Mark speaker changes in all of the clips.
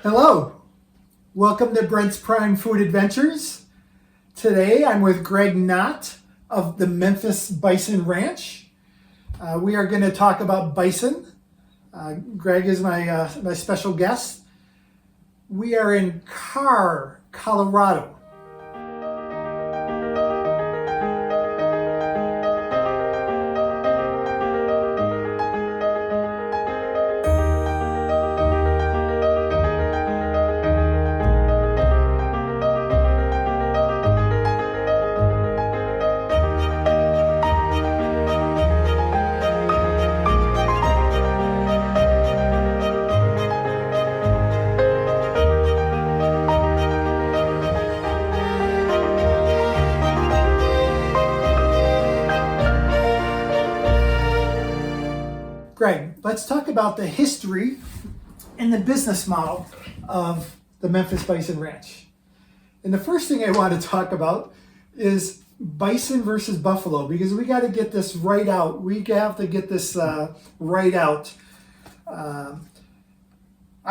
Speaker 1: Hello, welcome to Brent's Prime Food Adventures. Today I'm with Greg Nott of the Memphis Bison Ranch. We are going to talk about bison. Greg is my special guest. We are in Carr, Colorado. Greg, let's talk about the history and the business model of the Memphis Bison Ranch. And the first thing I want to talk about is bison versus buffalo, because we got to get this right out. We have to get this right out. I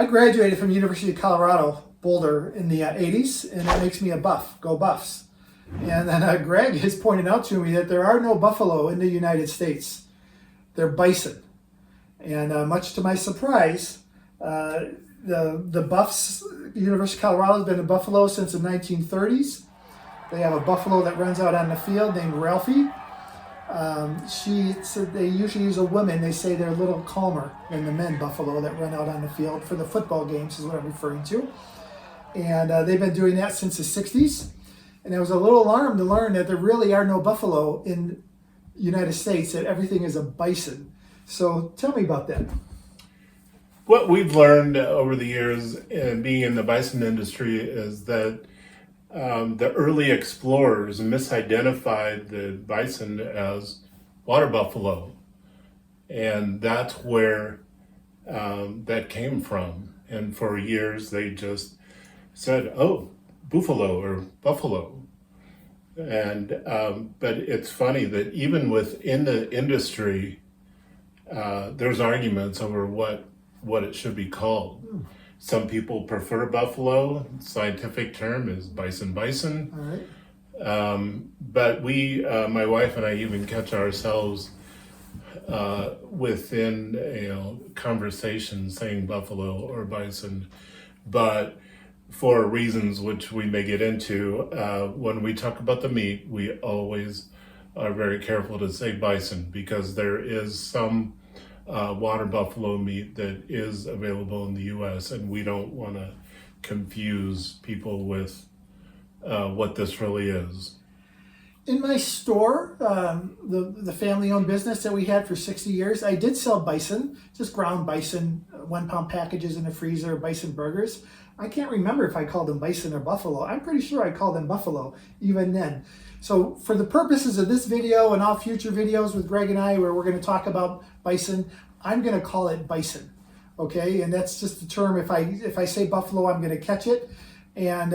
Speaker 1: graduated from the University of Colorado, Boulder, in the 80s, and that makes me a buff. Go Buffs. And then Greg has pointed out to me that there are no buffalo in the United States. They're bison. And much to my surprise, the Buffs, the University of Colorado has been in Buffalo since the 1930s. They have a buffalo that runs out on the field named Ralphie. She said they usually use a woman. They say they're a little calmer than the men buffalo that run out on the field for the football games is what I'm referring to. And they've been doing that since the 60s. And I was a little alarmed to learn that there really are no buffalo in the United States, that everything is a bison. So tell me about that.
Speaker 2: What we've learned over the years in being in the bison industry is that the early explorers misidentified the bison as water buffalo. And that's where that came from. And for years they just said, oh, buffalo or buffalo. And but it's funny that even within the industry, there's arguments over what it should be called. Some people prefer buffalo. Scientific term is bison.
Speaker 1: All right.
Speaker 2: But we, my wife and I, even catch ourselves within conversations saying buffalo or bison. But for reasons which we may get into, when we talk about the meat, we always are very careful to say bison, because there is some water buffalo meat that is available in the U.S., and we don't want to confuse people with what this really is.
Speaker 1: In my store, the family-owned business that we had for 60 years, I did sell bison, just ground bison, 1 pound packages in the freezer, bison burgers. I can't remember if I called them bison or buffalo. I'm pretty sure I called them buffalo even then. So for the purposes of this video and all future videos with Greg and I, where we're going to talk about bison, I'm going to call it bison. Okay, and that's just the term. If I say buffalo, I'm going to catch it. And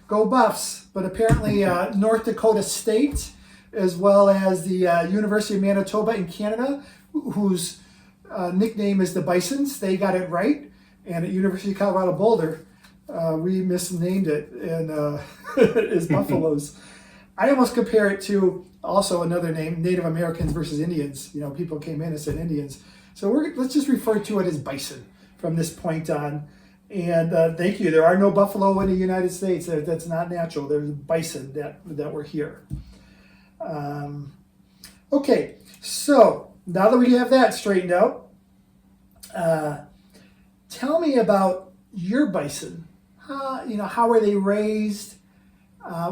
Speaker 1: go Buffs. But apparently North Dakota State, as well as the University of Manitoba in Canada, whose nickname is the Bisons, they got it right. And at University of Colorado Boulder, we misnamed it and is buffaloes. I almost compare it to also another name, Native Americans versus Indians. People came in and said Indians. So let's just refer to it as bison from this point on. And thank you. There are no buffalo in the United States. That's not natural. There's bison that were here. Okay, so now that we have that straightened out, tell me about your bison. How were they raised?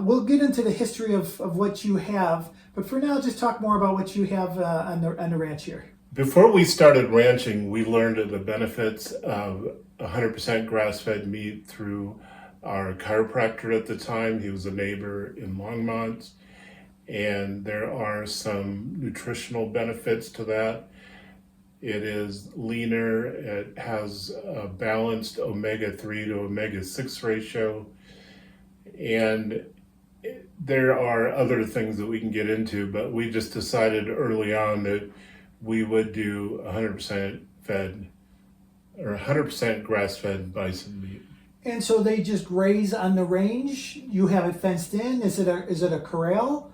Speaker 1: We'll get into the history of what you have, but for now, just talk more about what you have on the ranch here.
Speaker 2: Before we started ranching, we learned of the benefits of 100% grass-fed meat through our chiropractor at the time. He was a neighbor in Longmont, and there are some nutritional benefits to that. It is leaner. It has a balanced omega-3 to omega-6 ratio. And there are other things that we can get into, but we just decided early on that we would do 100% fed or 100% grass-fed bison meat.
Speaker 1: And so they just graze on the range? You have it fenced in? Is it a corral?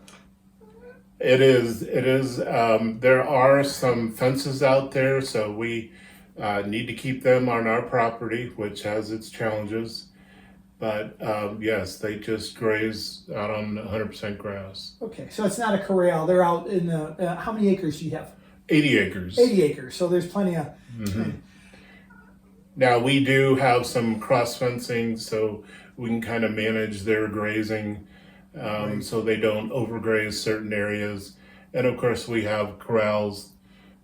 Speaker 2: It is. There are some fences out there, so we need to keep them on our property, which has its challenges. But yes, they just graze out on 100% grass.
Speaker 1: Okay, so it's not a corral. They're out in the, how many acres do you have?
Speaker 2: 80 acres.
Speaker 1: 80 acres, so there's plenty of...
Speaker 2: Now, we do have some cross fencing, so we can kind of manage their grazing so they don't overgraze certain areas. And of course, we have corrals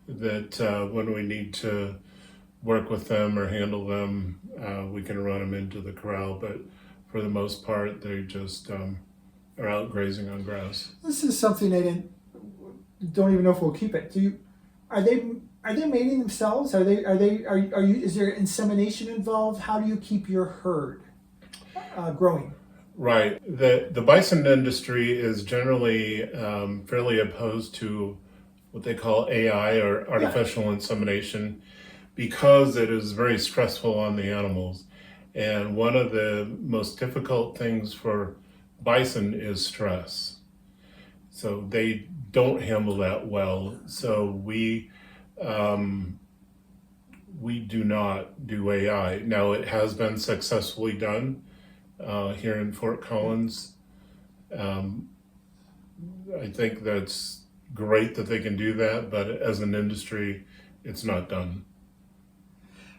Speaker 2: that when we need to work with them or handle them, we can run them into the corral. But for the most part, they just are out grazing on grass.
Speaker 1: This is something don't even know if we'll keep it. Are they mating themselves? Are you? Is there insemination involved? How do you keep your herd growing?
Speaker 2: Right. The bison industry is generally fairly opposed to what they call AI or artificial insemination because it is very stressful on the animals. And one of the most difficult things for bison is stress. So they don't handle that well. So we do not do AI. Now, it has been successfully done here in Fort Collins. I think that's great that they can do that, but as an industry, it's not done.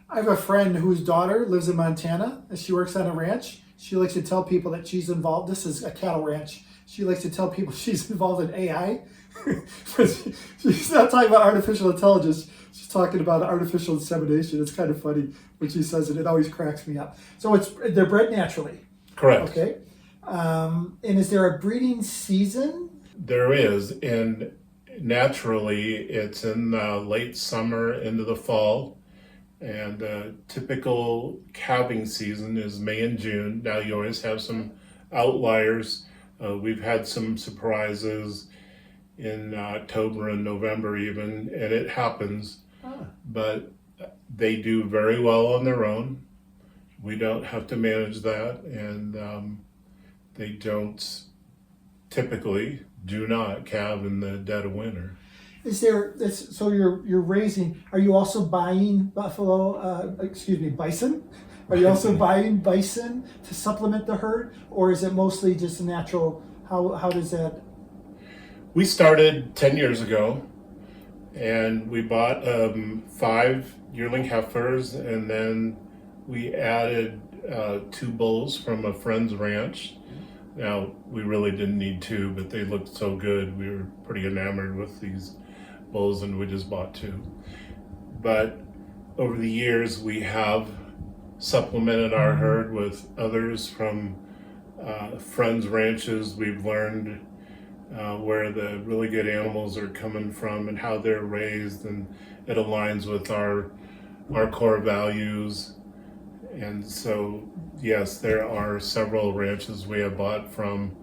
Speaker 1: I have a friend whose daughter lives in Montana. She works on a ranch. She likes to tell people that she's involved. This is a cattle ranch. She likes to tell people she's involved in AI. She's not talking about artificial intelligence. She's talking about artificial insemination. It's kind of funny when she says it. It always cracks me up. So they're bred naturally.
Speaker 2: Correct.
Speaker 1: Okay. And is there a breeding season?
Speaker 2: There is, and naturally it's in late summer into the fall. And typical calving season is May and June. Now you always have some outliers. We've had some surprises in October and November even, and it happens. But they do very well on their own. We don't have to manage that, and they don't typically do not calve in the dead of winter.
Speaker 1: Is there so you're raising? Are you also buying bison? Are you also buying bison to supplement the herd, or is it mostly just natural? How does that?
Speaker 2: We started 10 years ago, and we bought 5 yearling heifers, and then we added 2 bulls from a friend's ranch. Now, we really didn't need 2, but they looked so good. We were pretty enamored with these bulls, and we just bought 2. But over the years, we have supplemented our herd with others from friends' ranches. We've learned where the really good animals are coming from and how they're raised, and it aligns with our core values. And so, yes, there are several ranches we have bought from.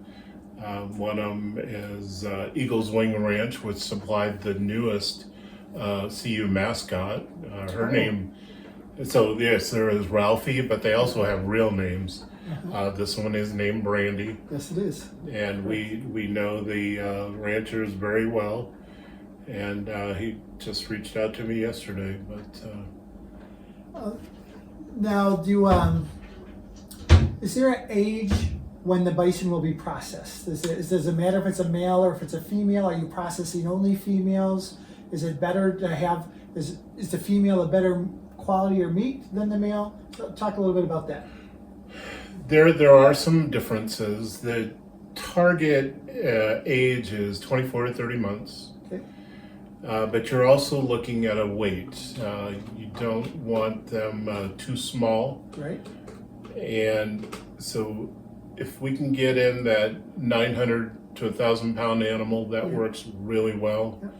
Speaker 2: One of them is Eagle's Wing Ranch, which supplied the newest CU mascot. Her name, so yes, there is Ralphie, but they also have real names. This one is named Brandy.
Speaker 1: Yes, it is.
Speaker 2: And we know the ranchers very well. And he just reached out to me yesterday. But
Speaker 1: now, is there an age when the bison will be processed? Does it matter if it's a male or if it's a female? Are you processing only females? Is it better to have, is the female a better quality or meat than the male? Talk a little bit about that.
Speaker 2: There are some differences. The target age is 24 to 30 months.
Speaker 1: Okay.
Speaker 2: But you're also looking at a weight. You don't want them too small.
Speaker 1: Right.
Speaker 2: And so if we can get in that 900 to 1,000 pound animal, that works really well. Yeah.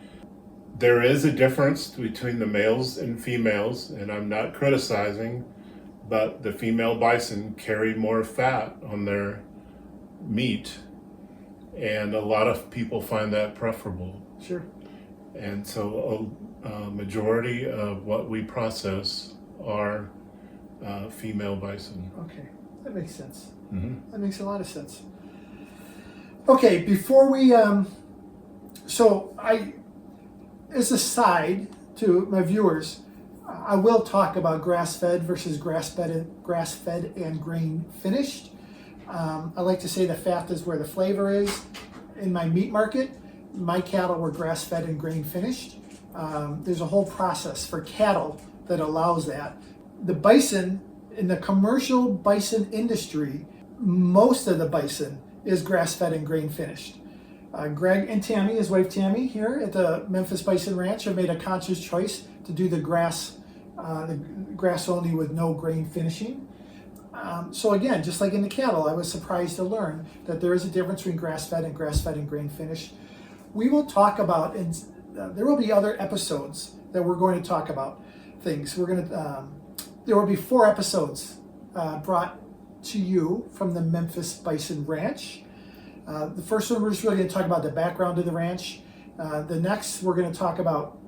Speaker 2: There is a difference between the males and females, and I'm not criticizing, but the female bison carry more fat on their meat, and a lot of people find that preferable.
Speaker 1: Sure.
Speaker 2: And so a majority of what we process are female bison.
Speaker 1: Okay, that makes sense.
Speaker 2: Mm-hmm.
Speaker 1: That makes a lot of sense. Okay, before we, as a side to my viewers, I will talk about grass-fed versus grass-fed and grain finished. I like to say the fat is where the flavor is. In my meat market, my cattle were grass-fed and grain finished. There's a whole process for cattle that allows that. The bison, in the commercial bison industry, most of the bison is grass-fed and grain finished. Greg and Tami, his wife Tami, here at the Memphis Bison Ranch, have made a conscious choice to do the grass only with no grain finishing. So again, just like in the cattle, I was surprised to learn that there is a difference between grass-fed and grain finished. We will talk about, and there will be other episodes that we're going to talk about things. There will be 4 episodes brought to you from the Memphis Bison Ranch. The first one, we're just really going to talk about the background of the ranch. The next, we're going to talk about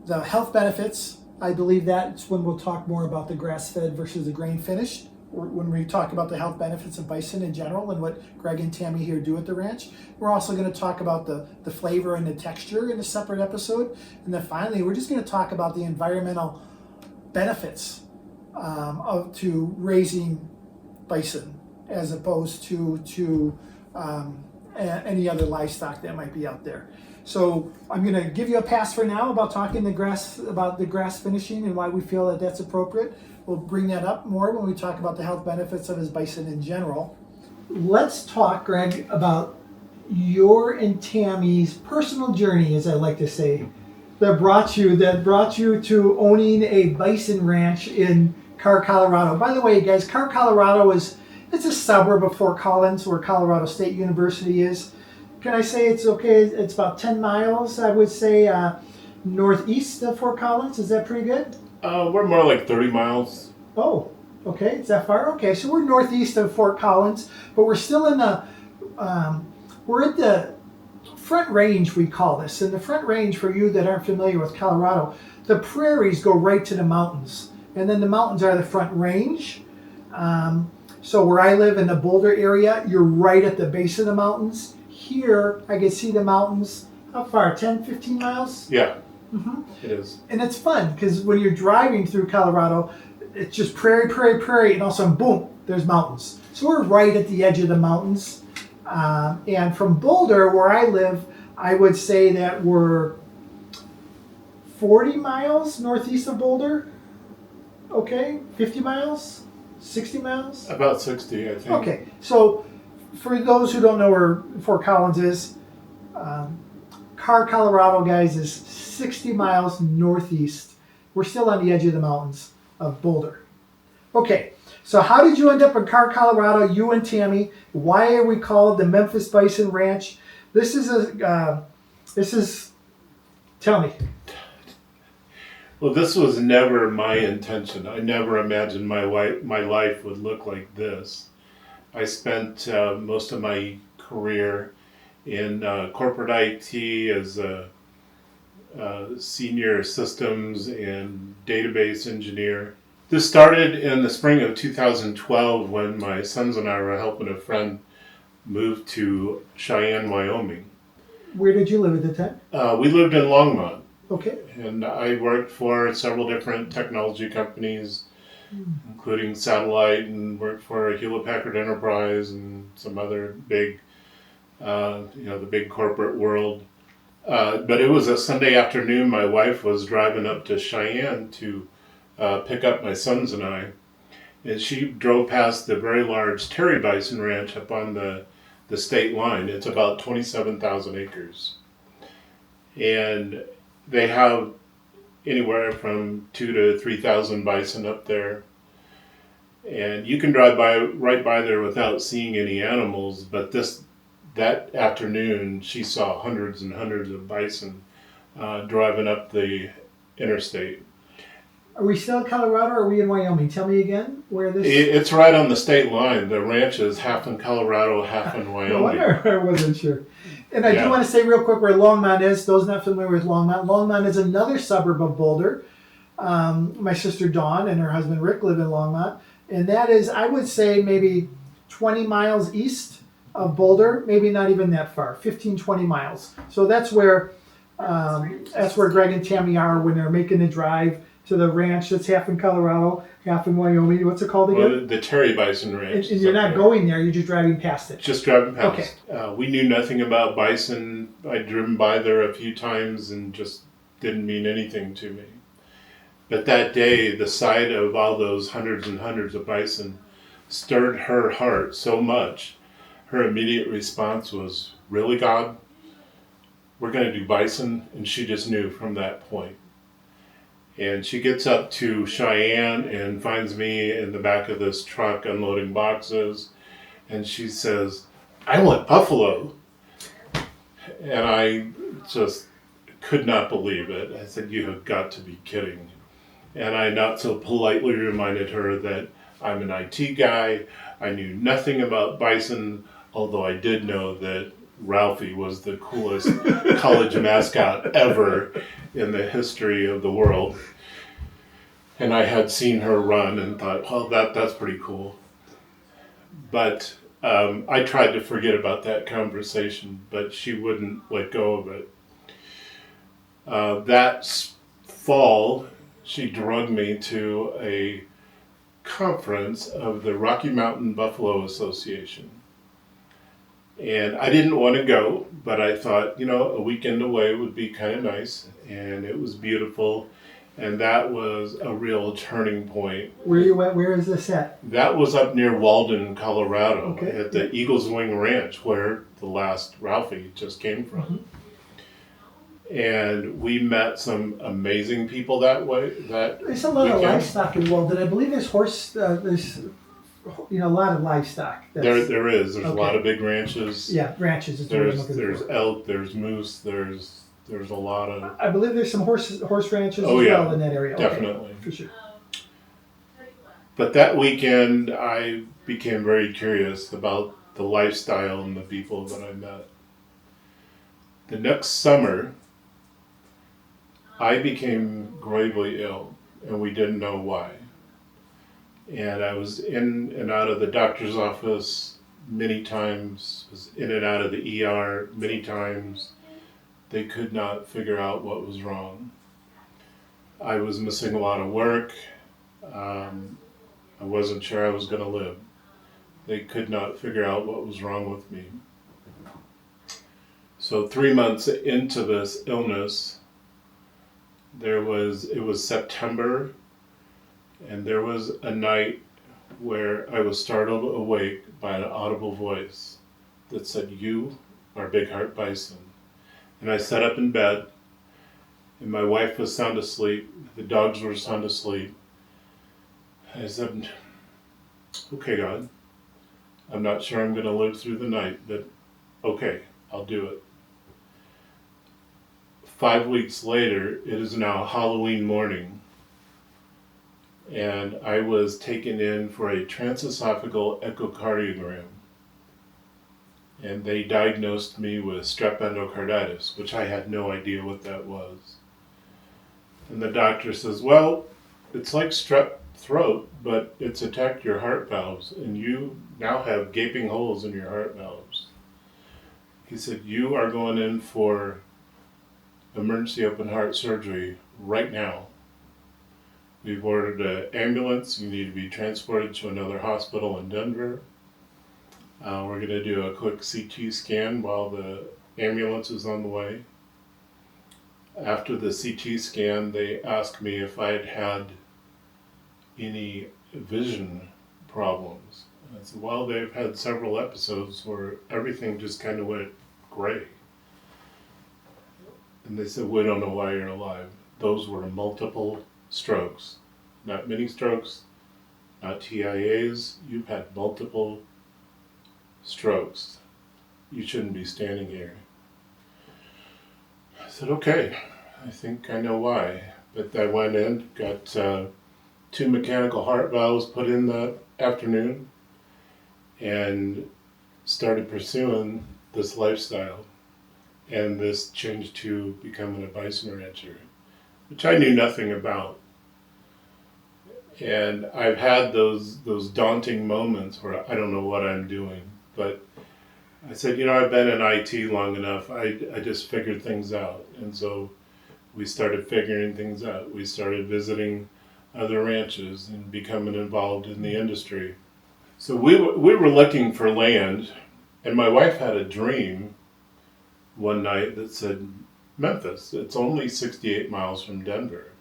Speaker 1: the health benefits. I believe that's when we'll talk more about the grass-fed versus the grain finished. When we talk about the health benefits of bison in general and what Greg and Tami here do at the ranch. We're also going to talk about the flavor and the texture in a separate episode. And then finally, we're just going to talk about the environmental benefits to raising bison as opposed to any other livestock that might be out there. So I'm going to give you a pass for now about talking about the grass finishing and why we feel that that's appropriate. We'll bring that up more when we talk about the health benefits of his bison in general. Let's talk, Greg, about your and Tami's personal journey, as I like to say, that brought you to owning a bison ranch in Carr, Colorado. By the way, guys, Carr, Colorado it's a suburb of Fort Collins, where Colorado State University is. Can I say it's okay? It's about 10 miles, I would say, northeast of Fort Collins. Is that pretty good?
Speaker 2: We're more like 30 miles.
Speaker 1: Oh, okay. Is that far? Okay, so we're northeast of Fort Collins, but we're still in we're at the Front Range, we call this. And the Front Range, for you that aren't familiar with Colorado, the prairies go right to the mountains. And then the mountains are the Front Range. So where I live in the Boulder area, you're right at the base of the mountains. Here, I can see the mountains. How far? 10, 15 miles?
Speaker 2: Yeah,
Speaker 1: Mm-hmm.
Speaker 2: it is.
Speaker 1: And it's fun because when you're driving through Colorado, it's just prairie, and all of a sudden, boom, there's mountains. So we're right at the edge of the mountains. And from Boulder, where I live, I would say that we're 40 miles northeast of Boulder. Okay, 50 miles? 60 miles?
Speaker 2: About 60, I think.
Speaker 1: Okay, so for those who don't know where Fort Collins is, Carr, Colorado, guys, is 60 miles northeast. We're still on the edge of the mountains of Boulder. Okay, so how did you end up in Carr, Colorado, you and Tami? Why are we called the Memphis Bison Ranch? Tell me.
Speaker 2: Well, this was never my intention. I never imagined my life would look like this. I spent most of my career in corporate IT as a senior systems and database engineer. This started in the spring of 2012 when my sons and I were helping a friend move to Cheyenne, Wyoming.
Speaker 1: Where did you live at the time?
Speaker 2: We lived in Longmont.
Speaker 1: Okay.
Speaker 2: And I worked for several different technology companies, including Satellite, and worked for Hewlett Packard Enterprise and some other big, the big corporate world. But it was a Sunday afternoon. My wife was driving up to Cheyenne to pick up my sons and I. And she drove past the very large Terry Bison Ranch up on the state line. It's about 27,000 acres. And they have anywhere from 2,000 to 3,000 bison up there. And you can drive right by there without seeing any animals, but that afternoon she saw hundreds and hundreds of bison driving up the interstate.
Speaker 1: Are we still in Colorado or are we in Wyoming? Tell me again where this...
Speaker 2: It's right on the state line. The ranch is half in Colorado, half in Wyoming.
Speaker 1: No wonder I wasn't sure. And I
Speaker 2: Yeah.
Speaker 1: do want to say real quick where Longmont is. Those not familiar with Longmont. Longmont is another suburb of Boulder. My sister Dawn and her husband Rick live in Longmont. And that is, I would say, maybe 20 miles east of Boulder. Maybe not even that far, 15, 20 miles. So that's where Greg and Tami are when they're making the drive to the ranch that's half in Colorado, half in Wyoming. What's it called again?
Speaker 2: Well, the Terry Bison Ranch.
Speaker 1: And you're not going there, you're just driving past it.
Speaker 2: Just driving past.
Speaker 1: Okay.
Speaker 2: We knew nothing about bison. I'd driven by there a few times and just didn't mean anything to me. But that day, the sight of all those hundreds and hundreds of bison stirred her heart so much. Her immediate response was, "Really, God? We're going to do bison?" And she just knew from that point. And she gets up to Cheyenne and finds me in the back of this truck unloading boxes. And she says, "I want buffalo." And I just could not believe it. I said, "You have got to be kidding." And I not so politely reminded her that I'm an IT guy. I knew nothing about bison, although I did know that Ralphie was the coolest college mascot ever in the history of the world. And I had seen her run and thought, well, that's pretty cool. But I tried to forget about that conversation, but she wouldn't let go of it. That fall, she drugged me to a conference of the Rocky Mountain Buffalo Association. And I didn't want to go, but I thought, a weekend away would be kind of nice. And it was beautiful. And that was a real turning point.
Speaker 1: Where you at? Where is this at?
Speaker 2: That was up near Walden, Colorado,
Speaker 1: Okay.
Speaker 2: at the Eagles Wing Ranch, where the last Ralphie just came from.
Speaker 1: Mm-hmm.
Speaker 2: And we met some amazing people that way.
Speaker 1: There's a lot of livestock in Walden. I believe there's a lot of livestock.
Speaker 2: There is. There's
Speaker 1: okay.
Speaker 2: a lot of big ranches.
Speaker 1: Yeah, ranches is what I'm looking
Speaker 2: There's
Speaker 1: for.
Speaker 2: elk. There's moose. There's a lot of.
Speaker 1: I believe there's some horse ranches as
Speaker 2: yeah,
Speaker 1: well in that area.
Speaker 2: Definitely.
Speaker 1: Okay, for sure.
Speaker 2: But that weekend, I became very curious about the lifestyle and the people that I met. The next summer, I became gravely ill, and we didn't know why. And I was in and out of the doctor's office many times, was in and out of the ER many times. They could not figure out what was wrong. I was missing a lot of work. I wasn't sure I was going to live. They could not figure out what was wrong with me. So 3 months into this illness, it was September, and there was a night where I was startled awake by an audible voice that said, "You are Big Heart Bison." And I sat up in bed, and my wife was sound asleep, the dogs were sound asleep. I said, "Okay, God, I'm not sure I'm going to live through the night, but okay, I'll do it." 5 weeks later, it is now Halloween morning, and I was taken in for a transesophageal echocardiogram. And they diagnosed me with strep endocarditis, which I had no idea what that was. And the doctor says, "Well, it's like strep throat, but it's attacked your heart valves, and you now have gaping holes in your heart valves." He said, "You are going in for emergency open heart surgery right now. We've ordered an ambulance. You need to be transported to another hospital in Denver. We're going to do a quick CT scan while the ambulance is on the way." After the CT scan, they asked me if I had had any vision problems. And I said, "Well, they've had several episodes where everything just kind of went gray." And they said, "We don't know why you're alive. Those were multiple strokes. Not mini strokes, not TIAs. You've had multiple strokes. You shouldn't be standing here." I said, "Okay, I think I know why." But I went in, got 2 mechanical heart valves put in that afternoon, and started pursuing this lifestyle. and this changed to becoming a bison rancher, which I knew nothing about. And I've had those daunting moments where I don't know what I'm doing, but I said, I've been in IT long enough. I just figured things out, and so we started figuring things out. We started visiting other ranches and becoming involved in the industry. So we were looking for land, and my wife had a dream one night that said, Memphis, it's only 68 miles from Denver.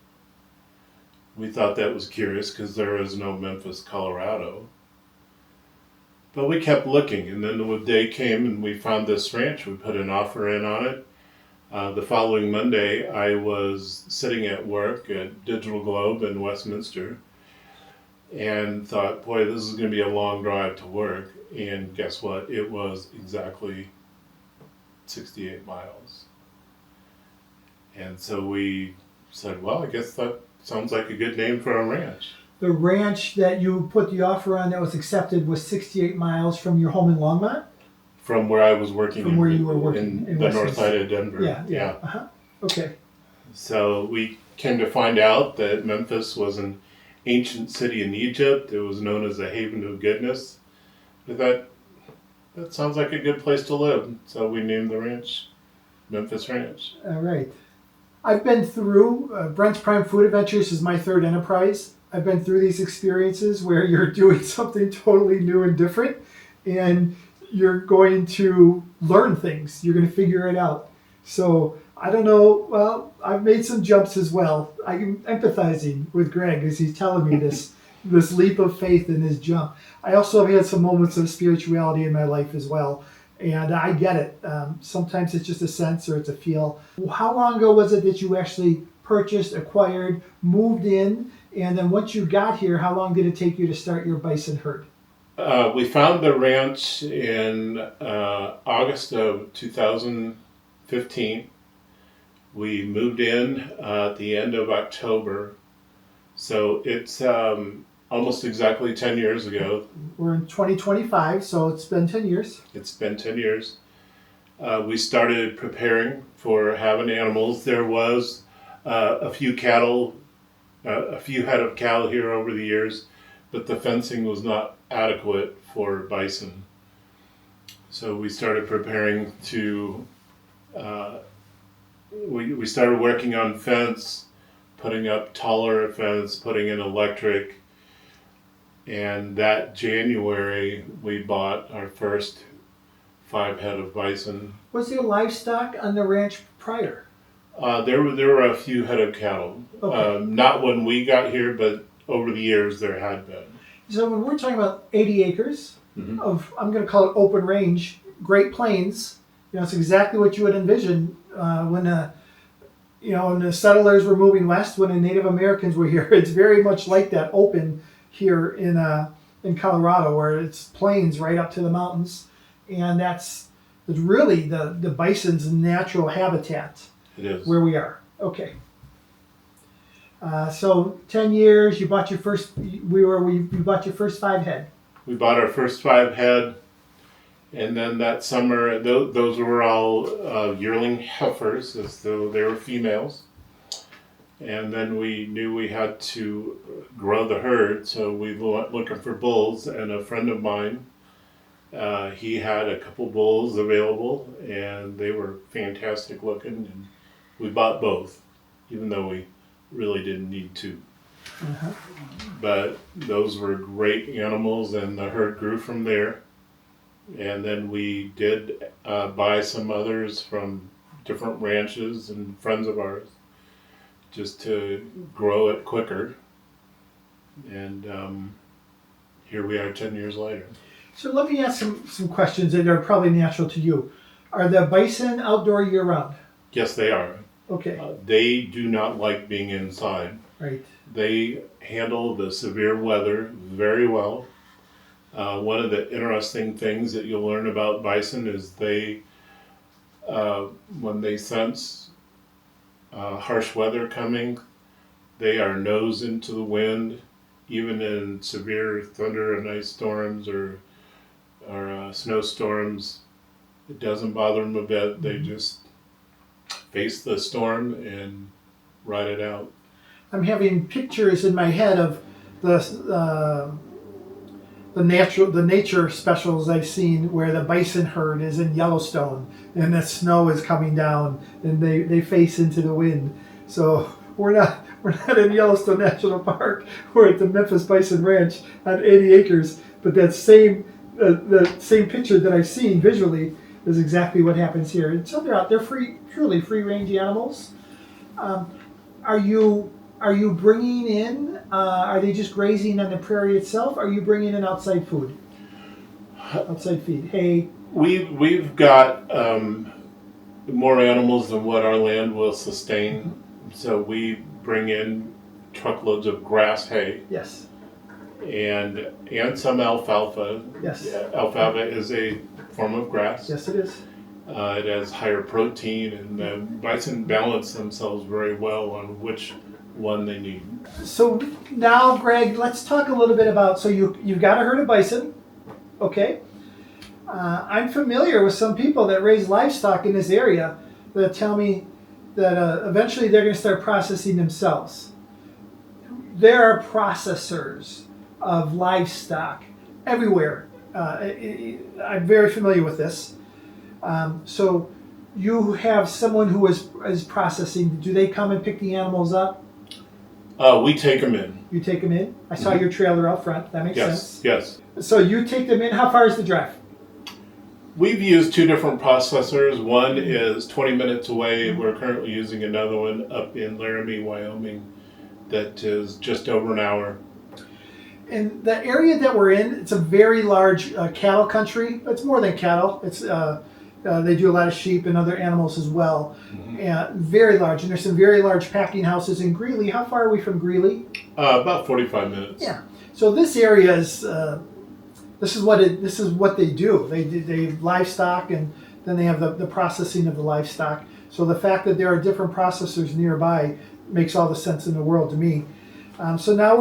Speaker 2: We thought that was curious because there is no Memphis, Colorado. But we kept looking, and then the day came and we found this ranch. We put an offer in on it. The following Monday, I was sitting at work at Digital Globe in Westminster and thought, boy, this is going to be a long drive to work. And guess what? It was exactly 68 miles. And so we said, well, I guess that sounds like a good name for a ranch.
Speaker 1: The ranch that you put the offer on that was accepted was 68 miles from your home in Longmont?
Speaker 2: From where I was working.
Speaker 1: From where you were working
Speaker 2: in the north side of Denver.
Speaker 1: Yeah. Uh-huh. Okay.
Speaker 2: So we came to find out that Memphis was an ancient city in Egypt. It was known as a haven of goodness. We thought, that sounds like a good place to live. So we named the ranch Memphis Ranch.
Speaker 1: All right. I've been through, Brent's Prime Food Adventures is my third enterprise. I've been through these experiences where you're doing something totally new and different, and you're going to learn things. You're going to figure it out. So I don't know. Well, I've made some jumps as well. I'm empathizing with Greg as he's telling me this leap of faith in his jump. I also have had some moments of spirituality in my life as well, and I get it. Sometimes it's just a sense or it's a feel. How long ago was it that you actually purchased, acquired, moved in, and then once you got here, how long did it take you to start your bison herd?
Speaker 2: We found the ranch in August of 2015. We moved in at the end of October. So it's almost exactly 10 years ago.
Speaker 1: We're in 2025, so it's been 10 years.
Speaker 2: It's been 10 years. We started preparing for having animals. There was a few cattle, a few head of cattle here over the years, but the fencing was not adequate for bison. So we started preparing to, we started working on fence, putting up taller fence, putting in electric, and that January we bought our first 5 head of bison.
Speaker 1: Was there livestock on the ranch prior?
Speaker 2: There were a few head of cattle.
Speaker 1: Okay.
Speaker 2: Not when we got here, but over the years there had been.
Speaker 1: So when we're talking about 80 acres
Speaker 2: Mm-hmm.
Speaker 1: of, I'm going to call it open range, Great Plains, it's exactly what you would envision when the settlers were moving west, when the Native Americans were here. It's very much like that open here in Colorado, where it's plains right up to the mountains, and that's really the bison's natural habitat.
Speaker 2: It is.
Speaker 1: Where we are. Okay. So 10 years, you bought your first. You bought your first 5 head.
Speaker 2: We bought our first 5 head, and then that summer, those were all yearling heifers, as though they were females. And then we knew we had to grow the herd, so we went looking for bulls. And a friend of mine, he had a couple bulls available, and they were fantastic looking. And we bought both, even though we really didn't need to.
Speaker 1: Uh-huh.
Speaker 2: But those were great animals, and the herd grew from there. And then we did buy some others from different ranches and friends of ours, just to grow it quicker. And here we are 10 years later.
Speaker 1: So let me ask some questions that are probably natural to you. Are the bison outdoor year-round?
Speaker 2: Yes, they are.
Speaker 1: Okay.
Speaker 2: They do not like being inside.
Speaker 1: Right.
Speaker 2: They handle the severe weather very well. One of the interesting things that you'll learn about bison is they, when they sense harsh weather coming, they are nose into the wind, even in severe thunder and ice storms or snowstorms. It doesn't bother them a bit. They just face the storm and ride it out.
Speaker 1: I'm having pictures in my head of the nature specials I've seen where the bison herd is in Yellowstone and the snow is coming down and they face into the wind. So we're not in Yellowstone National Park. We're at the Memphis Bison Ranch on 80 acres. But that same the same picture that I've seen visually is exactly what happens here. And so they're out. They're truly free range animals. Are you bringing in? Are they just grazing on the prairie itself? Are you bringing in outside food? Outside feed, hay.
Speaker 2: We've got more animals than what our land will sustain, so we bring in truckloads of grass hay.
Speaker 1: Yes.
Speaker 2: And some alfalfa.
Speaker 1: Yes.
Speaker 2: Alfalfa is a form of grass.
Speaker 1: Yes, it is.
Speaker 2: It has higher protein, and the bison balance themselves very well on which one they need.
Speaker 1: So now, Greg, let's talk a little bit about. So you've got a herd of bison, okay? I'm familiar with some people that raise livestock in this area that tell me that eventually they're going to start processing themselves. There are processors of livestock everywhere. I'm very familiar with this. So you have someone who is processing. Do they come and pick the animals up?
Speaker 2: We take them in.
Speaker 1: You take them in? I saw your trailer out front. That makes sense.
Speaker 2: Yes.
Speaker 1: So you take them in. How far is the drive?
Speaker 2: We've used two different processors. One is 20 minutes away. We're currently using another one up in Laramie, Wyoming, that is just over an hour.
Speaker 1: In the area that we're in, it's a very large cattle country. It's more than cattle. It's they do a lot of sheep and other animals as well. Very large, and there's some very large packing houses in Greeley. How far are we from Greeley?
Speaker 2: About 45 minutes.
Speaker 1: Yeah. So this area is this is what they do. They have livestock, and then they have the processing of the livestock. So the fact that there are different processors nearby makes all the sense in the world to me. So now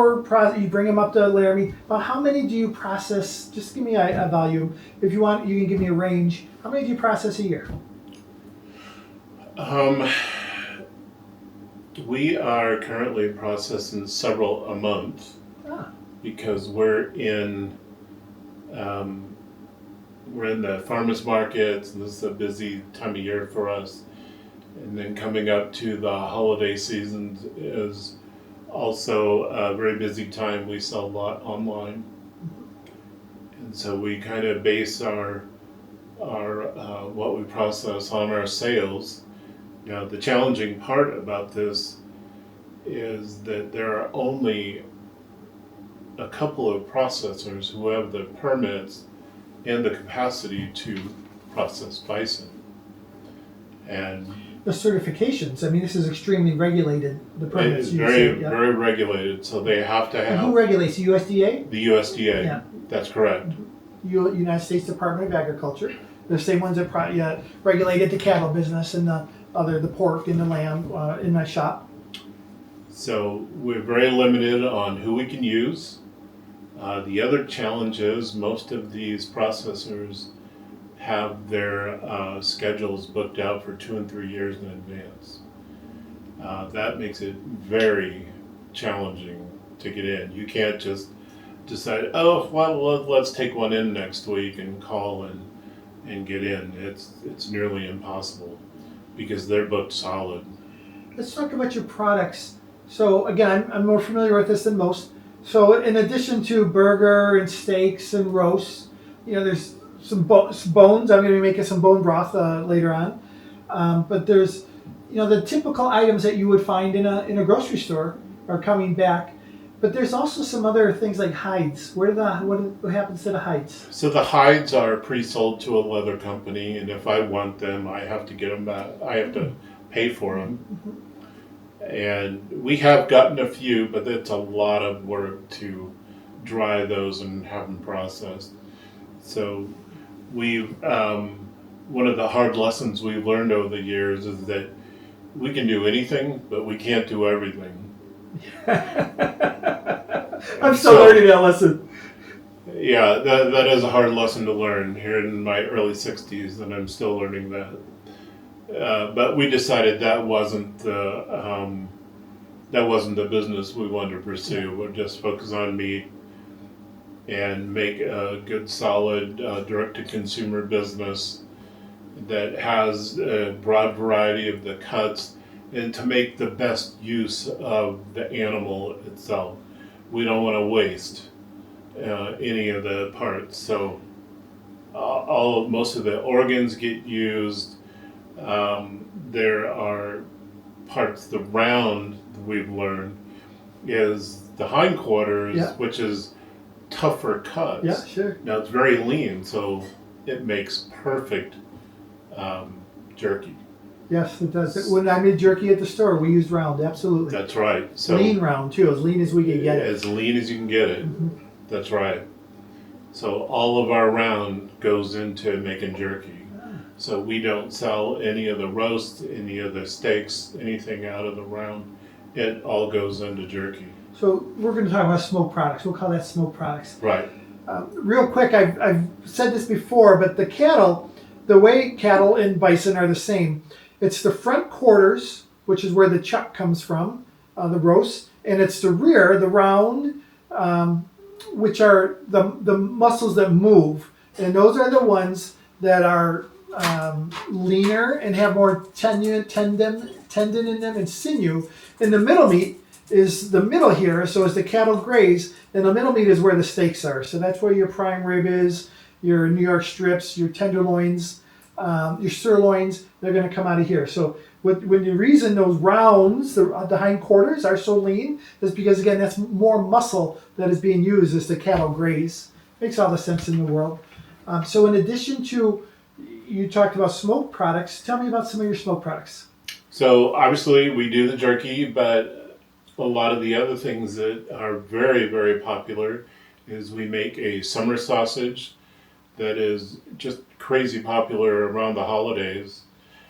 Speaker 1: you bring them up to Laramie. About how many do you process? Just give me a volume. If you want, you can give me a range. How many do you process a year?
Speaker 2: We are currently processing several a month because we're in the farmers markets, and this is a busy time of year for us. And then coming up to the holiday season is also a very busy time. We sell a lot online, and so we kind of base our what we process on our sales. Now, the challenging part about this is that there are only a couple of processors who have the permits and the capacity to process bison. And
Speaker 1: the certifications. I mean, this is extremely regulated. The permits.
Speaker 2: It's very regulated. So they have to have.
Speaker 1: And who regulates? The USDA?
Speaker 2: The USDA.
Speaker 1: Yeah.
Speaker 2: That's correct.
Speaker 1: United States Department of Agriculture. The same ones that regulated the cattle business and the pork and the lamb in my shop.
Speaker 2: So we're very limited on who we can use. The other challenge is most of these processors have their schedules booked out for 2 and 3 years in advance. That makes it very challenging to get in. You can't just decide, oh, well, let's take one in next week and call and get in. It's nearly impossible because they're booked solid.
Speaker 1: Let's talk about your products. So again, I'm more familiar with this than most. So in addition to burger and steaks and roasts, there's some bones. I'm going to be making some bone broth later on. But there's, the typical items that you would find in a grocery store are coming back. But there's also some other things like hides. What happens to the hides?
Speaker 2: So the hides are pre-sold to a leather company, and if I want them, I have to get them back. I have to pay for them. And we have gotten a few, but it's a lot of work to dry those and have them processed. So one of the hard lessons we've learned over the years is that we can do anything, but we can't do everything.
Speaker 1: I'm still learning that lesson.
Speaker 2: Yeah, that is a hard lesson to learn here in my early 60s, and I'm still learning that. But we decided that wasn't the business we wanted to pursue. We'll just focus on meat and make a good, solid direct-to-consumer business that has a broad variety of the cuts and to make the best use of the animal itself. We don't want to waste any of the parts. So most of the organs get used. There are parts, the round we've learned is the hindquarters,
Speaker 1: Yeah.
Speaker 2: which is tougher cuts.
Speaker 1: Yeah, sure.
Speaker 2: Now it's very lean, so it makes perfect jerky.
Speaker 1: Yes, it does. When I made jerky at the store, we used round, absolutely.
Speaker 2: That's right. So
Speaker 1: Lean round too, as lean as we could get it.
Speaker 2: as lean as you can get it. That's right. So all of our round goes into making jerky. So we don't sell any of the roast, any of the steaks, anything out of the round. It all goes into jerky.
Speaker 1: So we're going to talk about smoked products. We'll call that smoked products.
Speaker 2: Right.
Speaker 1: Real quick, I've said this before, but the cattle, the way cattle and bison are the same. It's the front quarters, which is where the chuck comes from, the roast, and it's the rear, the round, which are the muscles that move, and those are the ones that are leaner and have more tendon in them and sinew. And the middle meat is the middle here, so as the cattle graze, and the middle meat is where the steaks are. So that's where your prime rib is, your New York strips, your tenderloins, your sirloins, they're going to come out of here. So when the reason those rounds, the hindquarters, are so lean is because, again, that's more muscle that is being used as the cattle graze. Makes all the sense in the world. So in addition to, you talked about smoked products, tell me about some of your smoked products.
Speaker 2: So obviously we do the jerky, but a lot of the other things that are very, very popular is we make a summer sausage that is just crazy popular around the holidays.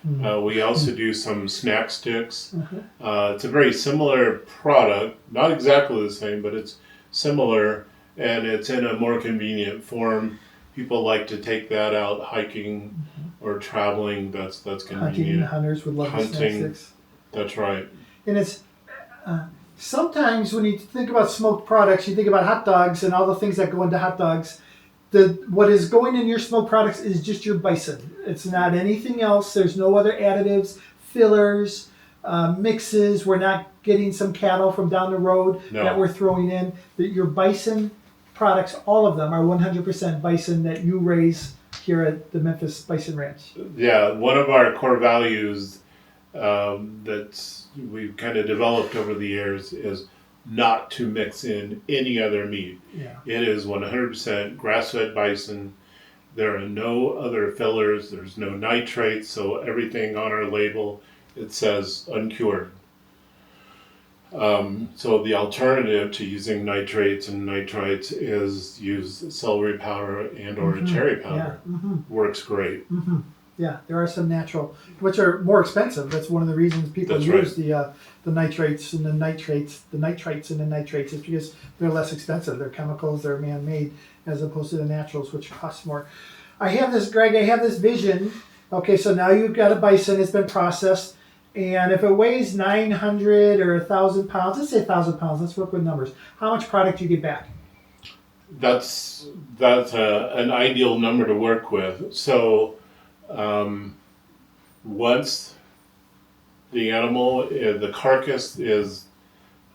Speaker 2: We also do some snack sticks. It's a very similar product, not exactly the same, but it's similar, and it's in a more convenient form. People like to take that out hiking or traveling. That's convenient.
Speaker 1: Hunting hunters would love the snack sticks.
Speaker 2: That's right.
Speaker 1: And it's sometimes when you think about smoked products, you think about hot dogs and all the things that go into hot dogs. What is going in your smoked products is just your bison. It's not anything else. There's no other additives, fillers, mixes. We're not getting some cattle from down the road that we're throwing in. Your bison products, all of them are 100% bison that you raise here at the Memphis Bison Ranch.
Speaker 2: Yeah, one of our core values that we've kind of developed over the years is not to mix in any other meat.
Speaker 1: Yeah.
Speaker 2: It is 100% grass-fed bison. There are no other fillers. There's no nitrates. So everything on our label, it says uncured. So the alternative to using nitrates and nitrites is use celery powder and or cherry powder.
Speaker 1: Yeah.
Speaker 2: Works great.
Speaker 1: Yeah, there are some natural, which are more expensive. That's one of the reasons people use the nitrates and the nitrates and the nitrates is because they're less expensive. They're chemicals, they're man-made, as opposed to the naturals, which cost more. I have this, Greg, vision. Okay, so now you've got a bison, it's been processed, and if it weighs 900 or 1,000 pounds, let's say 1,000 pounds, let's work with numbers. How much product do you get back?
Speaker 2: That's an ideal number to work with. So once the animal, the carcass is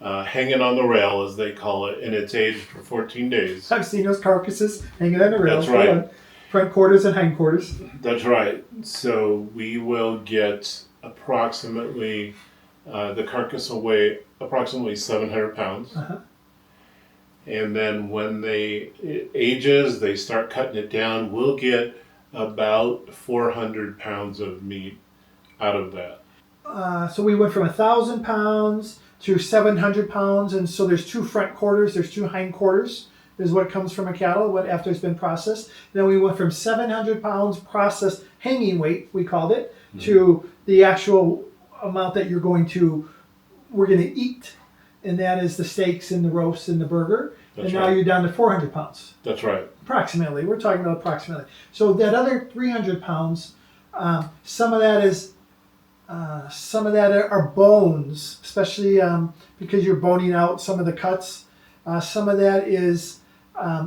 Speaker 2: hanging on the rail, as they call it, and it's aged for 14 days.
Speaker 1: I've seen those carcasses hanging on the rail.
Speaker 2: That's right.
Speaker 1: Front quarters and hind quarters.
Speaker 2: That's right. So we will get approximately, the carcass will weigh approximately 700 pounds. And then when it ages, they start cutting it down. We'll get about 400 pounds of meat out of that.
Speaker 1: So we went from 1,000 pounds to 700 pounds, and so there's 2 front quarters, there's 2 hind quarters, is what comes from a cattle after it's been processed. Then we went from 700 pounds processed hanging weight, we called it, to the actual amount that we're going to eat, and that is the steaks and the roast and the burger.
Speaker 2: That's
Speaker 1: and now
Speaker 2: right.
Speaker 1: you're down to 400 pounds.
Speaker 2: That's right.
Speaker 1: Approximately. We're talking about approximately. So that other 300 pounds, some of that is Some of that are bones, especially because you're boning out some of the cuts. Some of that is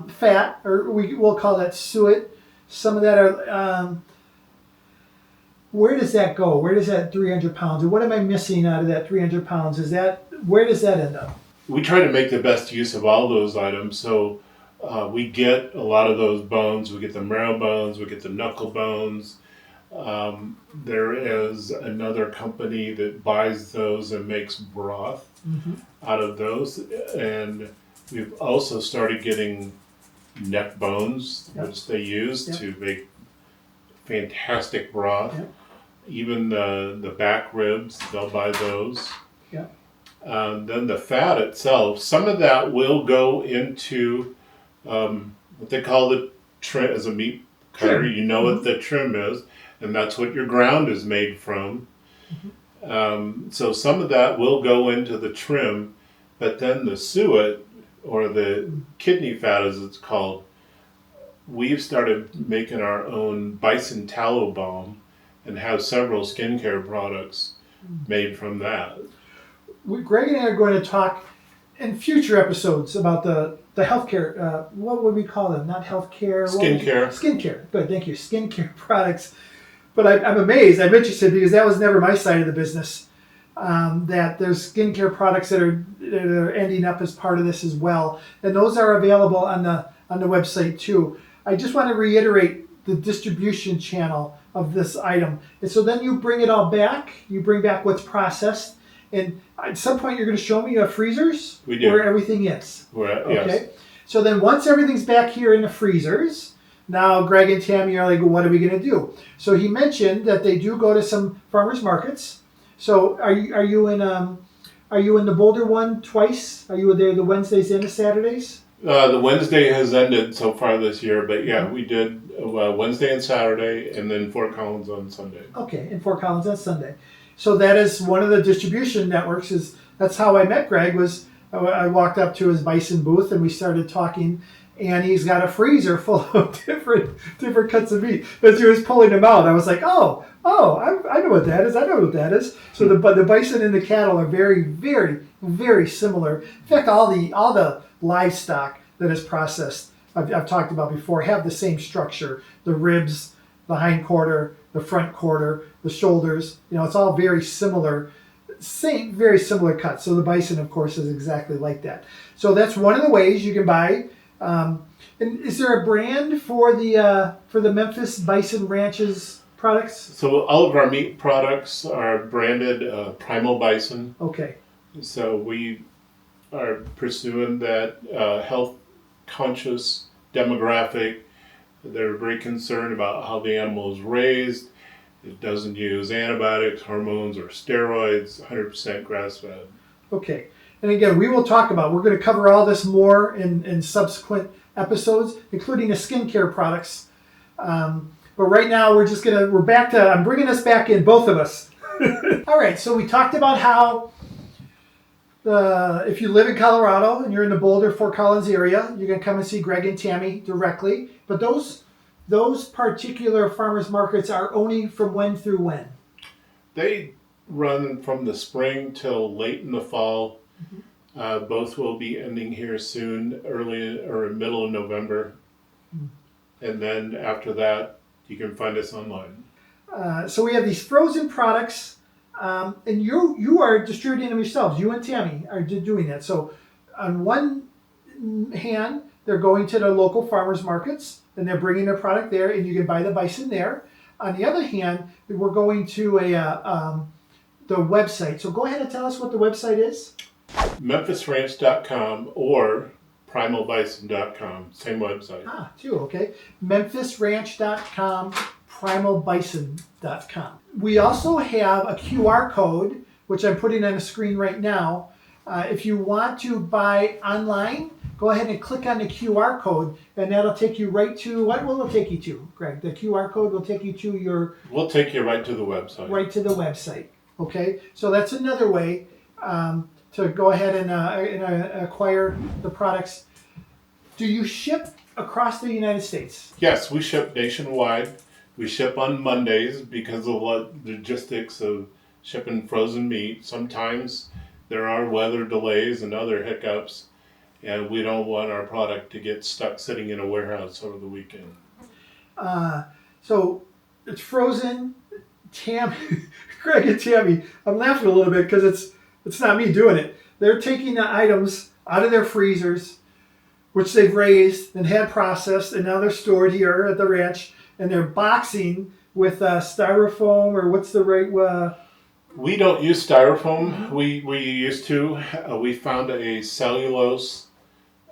Speaker 1: fat, or we'll call that suet. Some of that are, where does that go? Where does that 300 pounds, and what am I missing out of that 300 pounds? Where does that end up?
Speaker 2: We try to make the best use of all those items. So we get a lot of those bones. We get the marrow bones. We get the knuckle bones. There is another company that buys those and makes broth out of those. And we've also started getting neck bones, which they use to make fantastic broth.
Speaker 1: Yep.
Speaker 2: Even the back ribs, they'll buy those.
Speaker 1: Yeah.
Speaker 2: Then the fat itself, some of that will go into what they call the trim as a meat cutter.
Speaker 1: Trim.
Speaker 2: You know what the trim is, and that's what your ground is made from. So some of that will go into the trim, but then the suet, or the kidney fat as it's called, we've started making our own bison tallow balm and have several skincare products made from that.
Speaker 1: Greg and I are going to talk in future episodes about the healthcare, what would we call them? Not healthcare.
Speaker 2: Skincare.
Speaker 1: Skincare. Good, thank you. Skincare products. But I'm amazed. I'm interested because that was never my side of the business. That there's skincare products that are ending up as part of this as well, and those are available on the website too. I just want to reiterate the distribution channel of this item, and so then you bring it all back. You bring back what's processed. And at some point, you're going to show me freezers where everything is. Okay.
Speaker 2: Yes.
Speaker 1: So then once everything's back here in the freezers, now Greg and Tami are like, well, what are we going to do? So he mentioned that they do go to some farmers markets. So are you in the Boulder one twice? Are you there the Wednesdays and the Saturdays?
Speaker 2: The Wednesday has ended so far this year, but yeah, we did Wednesday and Saturday, and then Fort Collins on Sunday.
Speaker 1: Okay, in Fort Collins on Sunday. So that is one of the distribution networks. That's how I met Greg. Was I walked up to his Bison booth and we started talking, and he's got a freezer full of different cuts of meat. As he was pulling them out, I was like, oh, I know what that is. I know what that is. So the bison and the cattle are very, very, very similar. In fact, all the livestock that is processed, I've talked about before, have the same structure. The ribs, the hind quarter, the front quarter, the shoulders, it's all very similar, very similar cuts. So the bison, of course, is exactly like that. So that's one of the ways you can buy. And is there a brand for the Memphis Bison Ranches products?
Speaker 2: So all of our meat products are branded Primal Bison.
Speaker 1: Okay.
Speaker 2: So we are pursuing that health conscious demographic. They're very concerned about how the animal is raised. It doesn't use antibiotics, hormones, or steroids, 100% grass-fed.
Speaker 1: Okay. And again, we're going to cover all this more in subsequent episodes, including the skincare products. But right now, I'm bringing us back in, both of us. All right, so we talked about how if you live in Colorado and you're in the Boulder, Fort Collins area, you can come and see Greg and Tami directly. But those particular farmers markets are only from when through when?
Speaker 2: They run from the spring till late in the fall. Both will be ending here soon, early or middle of November. And then after that, you can find us online.
Speaker 1: So we have these frozen products, and you are distributing them yourselves. You and Tami are doing that. So on one hand, they're going to the local farmers markets, and they're bringing their product there, and you can buy the bison there. On the other hand, we're going to the website. So go ahead and tell us what the website is.
Speaker 2: MemphisRanch.com or PrimalBison.com, same website.
Speaker 1: Two, okay. MemphisRanch.com, PrimalBison.com. We also have a QR code, which I'm putting on the screen right now. If you want to buy online, go ahead and click on the QR code, and that'll take you right to, what will it take you to, Greg? The QR code will take you to
Speaker 2: We'll take you right to the website.
Speaker 1: Right to the website, okay? So that's another way to go ahead and acquire the products. Do you ship across the United States?
Speaker 2: Yes, we ship nationwide. We ship on Mondays because of the logistics of shipping frozen meat. Sometimes there are weather delays and other hiccups, and we don't want our product to get stuck sitting in a warehouse over the weekend.
Speaker 1: So it's frozen. Greg and Tami, I'm laughing a little bit because it's not me doing it. They're taking the items out of their freezers, which they've raised and had processed, and now they're stored here at the ranch, and they're boxing with styrofoam, or what's the right...
Speaker 2: We don't use styrofoam. We used to. We found a cellulose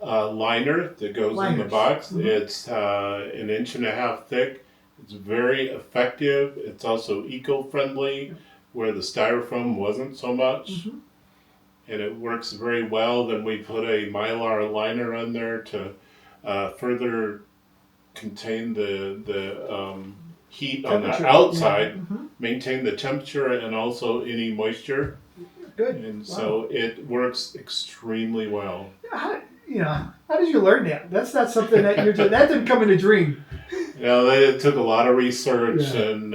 Speaker 2: liner that goes in the box. It's 1.5 inches thick. It's very effective. It's also eco-friendly, where the styrofoam wasn't so much. And it works very well. Then we put a Mylar liner on there to further contain the heat on the outside, maintain the temperature and also any moisture.
Speaker 1: Good.
Speaker 2: And so it works extremely well.
Speaker 1: How did you learn that? That's not something that that didn't come in a dream.
Speaker 2: It took a lot of research and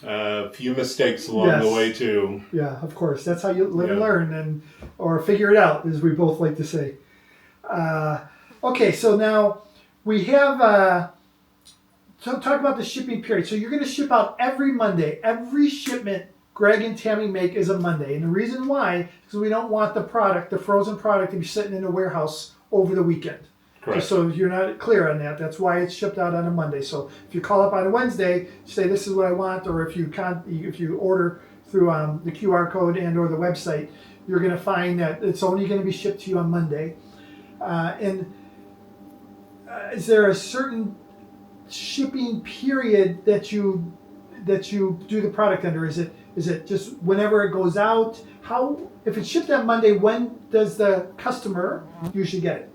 Speaker 2: a few mistakes along the way too. Yeah,
Speaker 1: of course. That's how you live and learn, or figure it out, as we both like to say. Okay, so now we have. So talk about the shipping period. So you're going to ship out every Monday. Every shipment Greg and Tami make is a Monday. And the reason why is we don't want the frozen product, to be sitting in a warehouse over the weekend.
Speaker 2: Correct.
Speaker 1: Just so you're not clear on that. That's why it's shipped out on a Monday. So if you call up on a Wednesday, say this is what I want, or if you order through the QR code and or the website, you're going to find that it's only going to be shipped to you on Monday. Is there a certain shipping period that you do the product under? Is it just whenever it goes out? If it's shipped on Monday, when does the customer usually get it?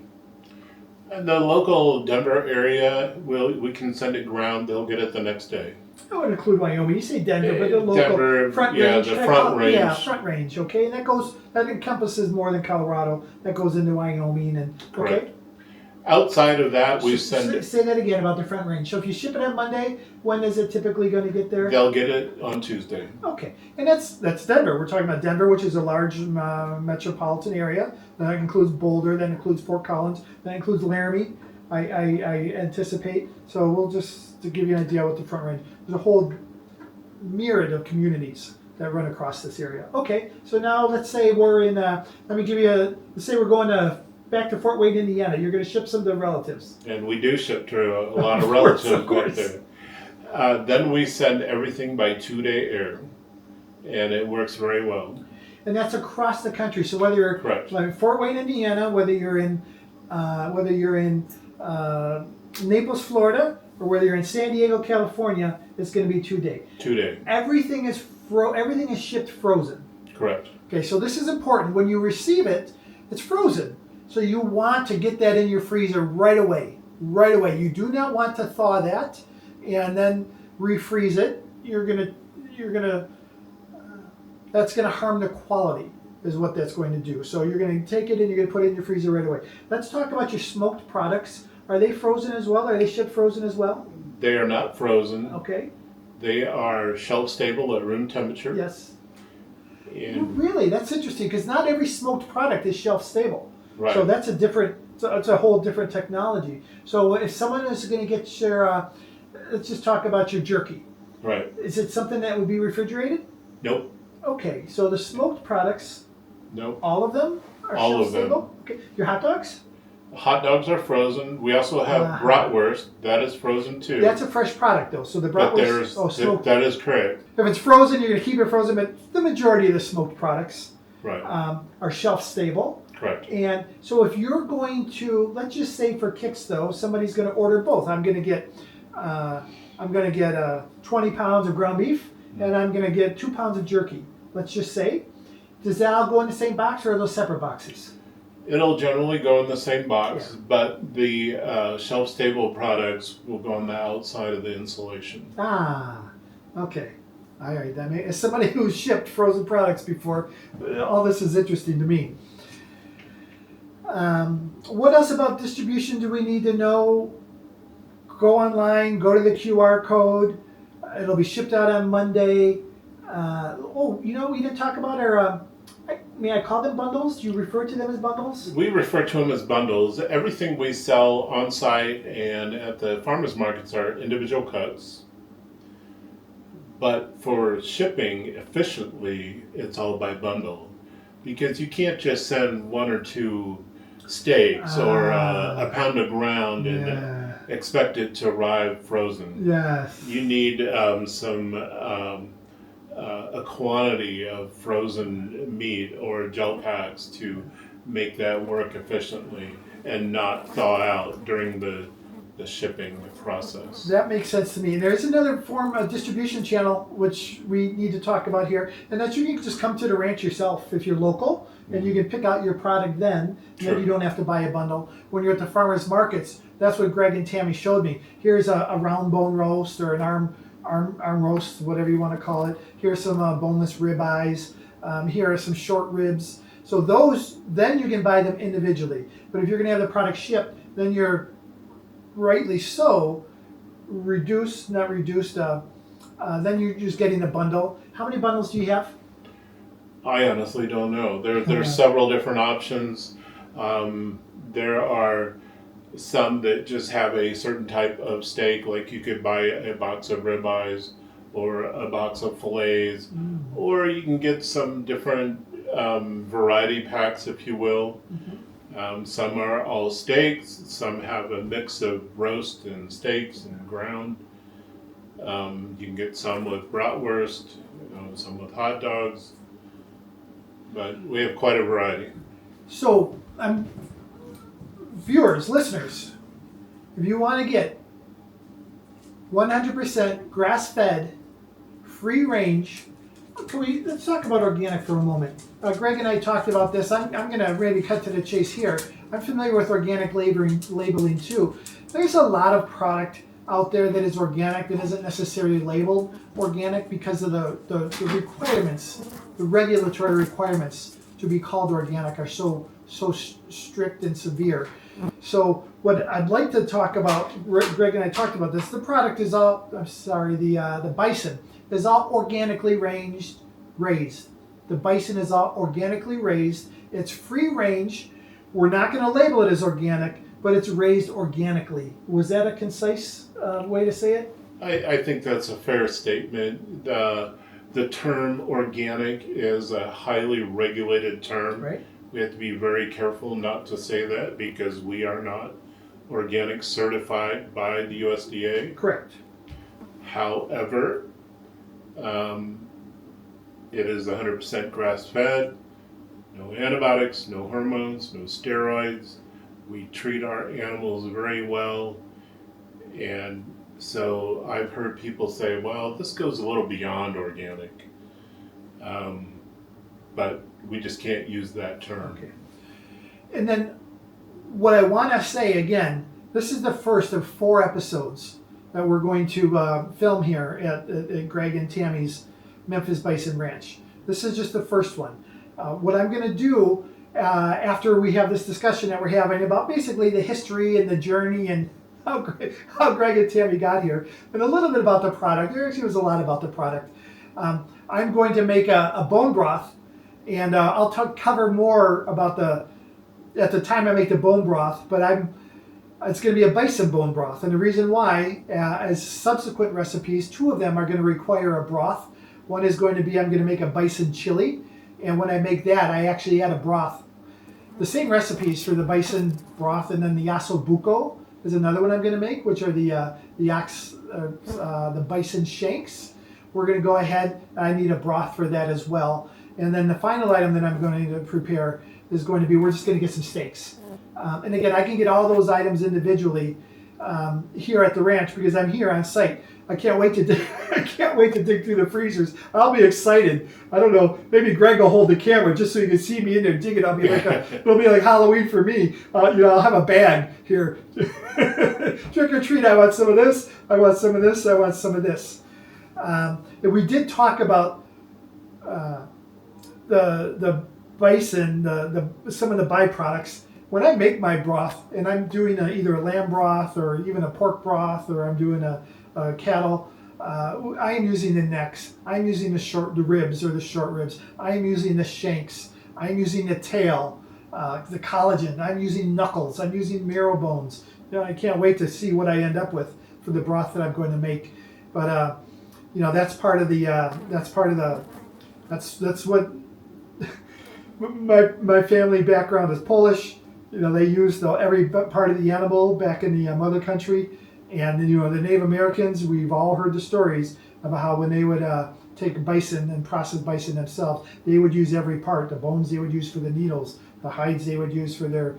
Speaker 2: In the local Denver area, we can send it ground. They'll get it the next day.
Speaker 1: I would include Wyoming. You say Denver, but the local
Speaker 2: Denver,
Speaker 1: front range.
Speaker 2: the front range.
Speaker 1: Yeah, front range. Okay, and that encompasses more than Colorado. That goes into Wyoming and
Speaker 2: Correct. Outside of that, we send it.
Speaker 1: Say that again about the front range. So if you ship it on Monday, when is it typically going to get there?
Speaker 2: They'll get it on Tuesday.
Speaker 1: Okay, and that's Denver. We're talking about Denver, which is a large metropolitan area. That includes Boulder. That includes Fort Collins. That includes Laramie. I anticipate. So we'll just to give you an idea what the front range. There's a whole myriad of communities that run across this area. Okay, so now let's say we're in. Let's say we're going back to Fort Wayne, Indiana. You're going to ship some to relatives.
Speaker 2: And we do ship to a lot of relatives back there. Then we send everything by 2-day air, and it works very well.
Speaker 1: And that's across the country. So whether you're like Fort Wayne, Indiana, whether you're in Naples, Florida, or whether you're in San Diego, California, it's going to be 2-day.
Speaker 2: 2-day.
Speaker 1: Everything is shipped frozen.
Speaker 2: Correct.
Speaker 1: Okay, so this is important. When you receive it, it's frozen. So you want to get that in your freezer right away. Right away. You do not want to thaw that and then refreeze it. That's gonna harm the quality, is what that's going to do. So you're gonna take it and you're gonna put it in your freezer right away. Let's talk about your smoked products. Are they frozen as well? Are they shipped frozen as well?
Speaker 2: They are not frozen.
Speaker 1: Okay.
Speaker 2: They are shelf stable at room temperature.
Speaker 1: Yes. Really, that's interesting because not every smoked product is shelf stable.
Speaker 2: Right.
Speaker 1: So that's it's a whole different technology. So if someone is going to get your, let's just talk about your jerky.
Speaker 2: Right.
Speaker 1: Is it something that would be refrigerated?
Speaker 2: Nope.
Speaker 1: Okay, so the smoked products.
Speaker 2: Nope.
Speaker 1: All of them are
Speaker 2: all
Speaker 1: shelf
Speaker 2: of them.
Speaker 1: stable? Okay. Your hot dogs?
Speaker 2: Hot dogs are frozen. We also have bratwurst. That is frozen too.
Speaker 1: That's a fresh product though. So the bratwurst.
Speaker 2: That is correct.
Speaker 1: If it's frozen, you're going to keep it frozen. But the majority of the smoked products are shelf stable.
Speaker 2: Correct.
Speaker 1: And so if you're going to, let's just say for kicks though, somebody's going to order both. I'm going to get 20 pounds of ground beef, and I'm going to get 2 pounds of jerky. Let's just say, does that all go in the same box, or are those separate boxes?
Speaker 2: It'll generally go in the same box, but the shelf-stable products will go on the outside of the insulation.
Speaker 1: Okay. All right. As somebody who's shipped frozen products before, all this is interesting to me. What else about distribution do we need to know? Go online, go to the QR code. It'll be shipped out on Monday. We didn't talk about our. May I call them bundles? Do you refer to them as bundles?
Speaker 2: We refer to them as bundles. Everything we sell on site and at the farmers markets are individual cuts. But for shipping efficiently, it's all by bundle. Because you can't just send 1 or 2 steaks or a pound of ground and expect it to arrive frozen.
Speaker 1: Yes.
Speaker 2: You need a quantity of frozen meat or gel packs to make that work efficiently and not thaw out during the shipping process.
Speaker 1: That makes sense to me. There's another form of distribution channel which we need to talk about here, and that's you can just come to the ranch yourself if you're local, and you can pick out your product then, and then you don't have to buy a bundle. When you're at the farmers markets, that's what Greg and Tami showed me. Here's a round bone roast or an arm roast, whatever you want to call it. Here's some boneless ribeyes. Here are some short ribs. So those, then you can buy them individually. But if you're going to have the product shipped, then you're rightly so not reduced. Then you're just getting a bundle. How many bundles do you have?
Speaker 2: I honestly don't know. There's several different options. There are some that just have a certain type of steak, like you could buy a box of ribeyes or a box of fillets, or you can get some different variety packs, if you will. Some are all steaks, some have a mix of roast and steaks and ground. You can get some with bratwurst, some with hot dogs, but we have quite a variety.
Speaker 1: So, viewers, listeners, if you want to get 100% grass-fed, free-range, let's talk about organic for a moment. Greg and I talked about this. I'm going to really cut to the chase here. I'm familiar with organic labeling too. There's a lot of product out there that is organic that isn't necessarily labeled organic because of the requirements, the regulatory requirements to be called organic are so strict and severe. So what I'd like to talk about, Greg and I talked about this, the product is all, the bison is all organically raised. The bison is all organically raised. It's free range. We're not going to label it as organic, but it's raised organically. Was that a concise way to say it?
Speaker 2: I think that's a fair statement. The term organic is a highly regulated term.
Speaker 1: Right.
Speaker 2: We have to be very careful not to say that because we are not organic certified by the USDA.
Speaker 1: Correct.
Speaker 2: However, it is 100% grass-fed, no antibiotics, no hormones, no steroids. We treat our animals very well, and so I've heard people say, well, this goes a little beyond organic, but we just can't use that term.
Speaker 1: Okay. And then what I want to say again, this is the first of 4 episodes that we're going to film here at Greg and Tami's Memphis Bison Ranch. This is just the first one. What I'm going to do after we have this discussion that we're having about basically the history and the journey and how Greg and Tami got here, and a little bit about the product. There actually was a lot about the product. I'm going to make a bone broth, and I'll cover more about at the time I make the bone broth, but it's going to be a bison bone broth. And the reason why, as subsequent recipes, 2 of them are going to require a broth. One is going to be, I'm going to make a bison chili, and when I make that, I actually add a broth. The same recipes for the bison broth, and then the Osso Buco is another one I'm going to make, which are the bison shanks. We're going to go ahead, I need a broth for that as well. And then the final item that I'm going to prepare is going to be, we're just going to get some steaks. And again, I can get all those items individually here at the ranch because I'm here on site. I can't wait to dig through the freezers. I'll be excited. I don't know. Maybe Greg will hold the camera just so you can see me in there digging. It'll be like Halloween for me. I'll have a bag here. Trick or treat. I want some of this. I want some of this. I want some of this. And we did talk about the bison, some of the byproducts. When I make my broth, and I'm doing either a lamb broth or even a pork broth, or I'm doing a cattle, I am using the necks. I'm using the ribs or the short ribs. I am using the shanks. I'm using the tail, the collagen. I'm using knuckles. I'm using marrow bones. I can't wait to see what I end up with for the broth that I'm going to make. But that's part of the that's what my family background is Polish. They use every part of the animal back in the mother country. And the Native Americans, we've all heard the stories about how when they would take bison and process bison themselves, they would use every part. The bones they would use for the needles, the hides they would use for their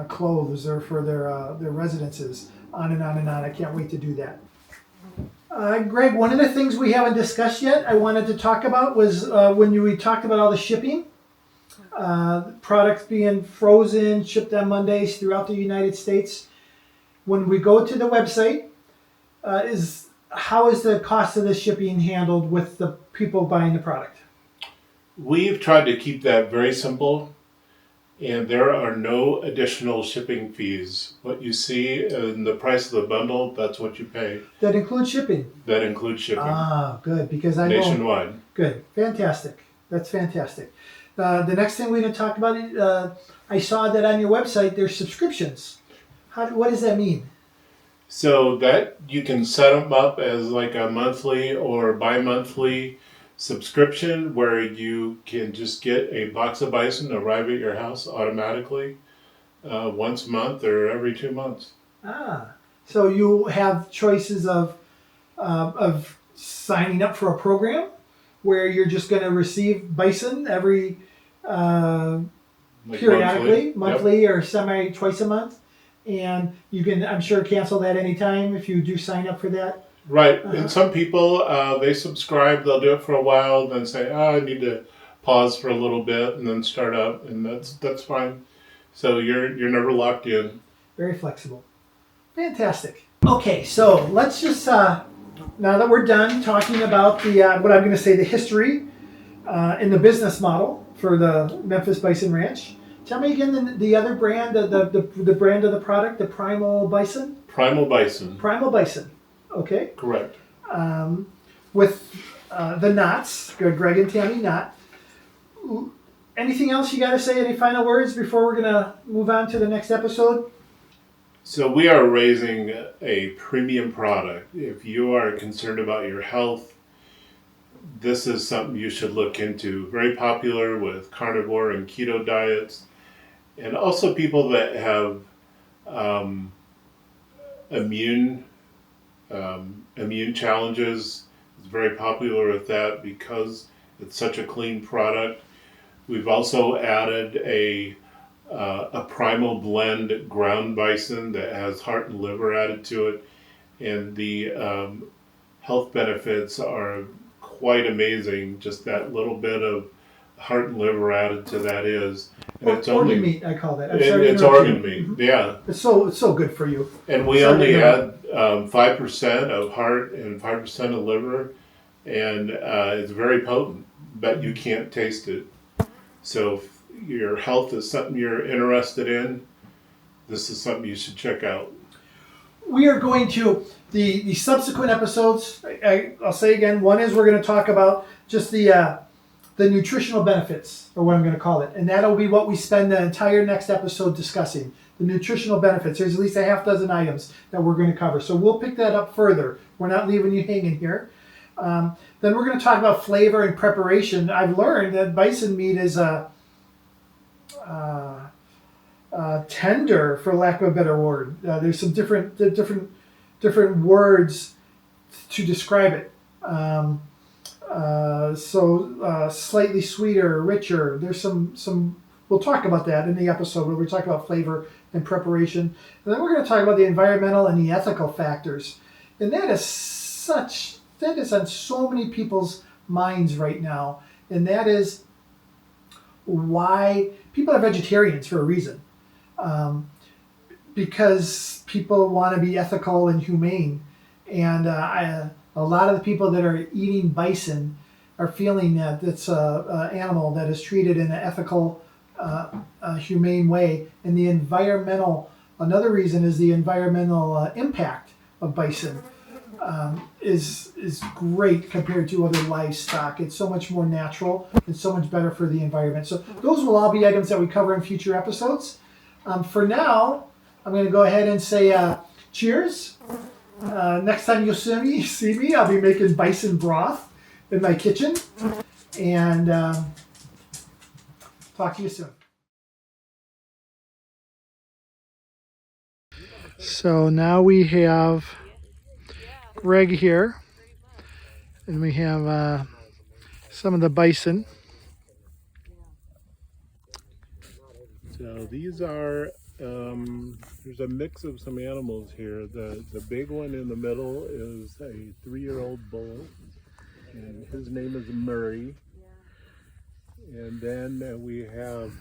Speaker 1: clothes or for their residences, on and on and on. I can't wait to do that. Greg, one of the things we haven't discussed yet I wanted to talk about was when we talked about all the shipping, products being frozen, shipped on Mondays throughout the United States. When we go to the website, how is the cost of the shipping handled with the people buying the product?
Speaker 2: We've tried to keep that very simple, and there are no additional shipping fees. What you see in the price of the bundle, that's what you pay.
Speaker 1: That includes shipping?
Speaker 2: That includes shipping.
Speaker 1: Ah, good, because I
Speaker 2: nationwide.
Speaker 1: know. Good, fantastic. That's fantastic. The next thing we're going to talk about, I saw that on your website there's subscriptions. What does that mean?
Speaker 2: So that you can set them up as like a monthly or bi-monthly subscription where you can just get a box of bison arrive at your house automatically once a month or every 2 months.
Speaker 1: So you have choices of signing up for a program where you're just going to receive bison every periodically, monthly or twice a month. And you can, I'm sure, cancel that anytime if you do sign up for that.
Speaker 2: Right. And some people, they subscribe, they'll do it for a while, then say, I need to pause for a little bit and then start up. And that's fine. So you're never locked in.
Speaker 1: Very flexible. Fantastic. Okay, so let's just, now that we're done talking about the, what I'm going to say, the history and the business model for the Memphis Bison Ranch. Tell me again the other brand, the brand of the product, the Primal Bison?
Speaker 2: Primal Bison.
Speaker 1: Primal Bison. Okay.
Speaker 2: Correct.
Speaker 1: With the Knotts, Greg and Tami Nott. Anything else you got to say? Any final words before we're going to move on to the next episode?
Speaker 2: So we are raising a premium product. If you are concerned about your health, this is something you should look into. Very popular with carnivore and keto diets. And also people that have immune challenges. It's very popular with that because it's such a clean product. We've also added a primal blend ground bison that has heart and liver added to it. And the health benefits are quite amazing. Just that little bit of heart and liver added to that is. And it's
Speaker 1: organ meat, I call that.
Speaker 2: It's organ meat, yeah.
Speaker 1: It's so good for you.
Speaker 2: And we only add 5% of heart and 5% of liver, and it's very potent, but you can't taste it. So if your health is something you're interested in, this is something you should check out.
Speaker 1: We are going to, the subsequent episodes, I'll say again, one is we're going to talk about just the nutritional benefits, or what I'm going to call it. And that'll be what we spend the entire next episode discussing. The nutritional benefits. There's at least a half dozen items that we're going to cover. So we'll pick that up further. We're not leaving you hanging here. Then we're going to talk about flavor and preparation. I've learned that bison meat is tender, for lack of a better word. There's some different words to describe it. Slightly sweeter, richer. There's some. We'll talk about that in the episode where we talk about flavor and preparation. And then we're going to talk about the environmental and the ethical factors. And that is on so many people's minds right now. And that is why people are vegetarians for a reason. Because people want to be ethical and humane. And a lot of the people that are eating bison are feeling that it's an animal that is treated in an ethical, humane way. And another reason is the environmental impact of bison. is great compared to other livestock. It's so much more natural and so much better for the environment. So those will all be items that we cover in future episodes. For now, I'm going to go ahead and say cheers. Next time you'll see me, I'll be making bison broth in my kitchen. And talk to you soon. So now we have Greg here, and we have some of the bison.
Speaker 2: So these are, there's a mix of some animals here. The big one in the middle is a 3-year-old bull, and his name is Murray. And then we have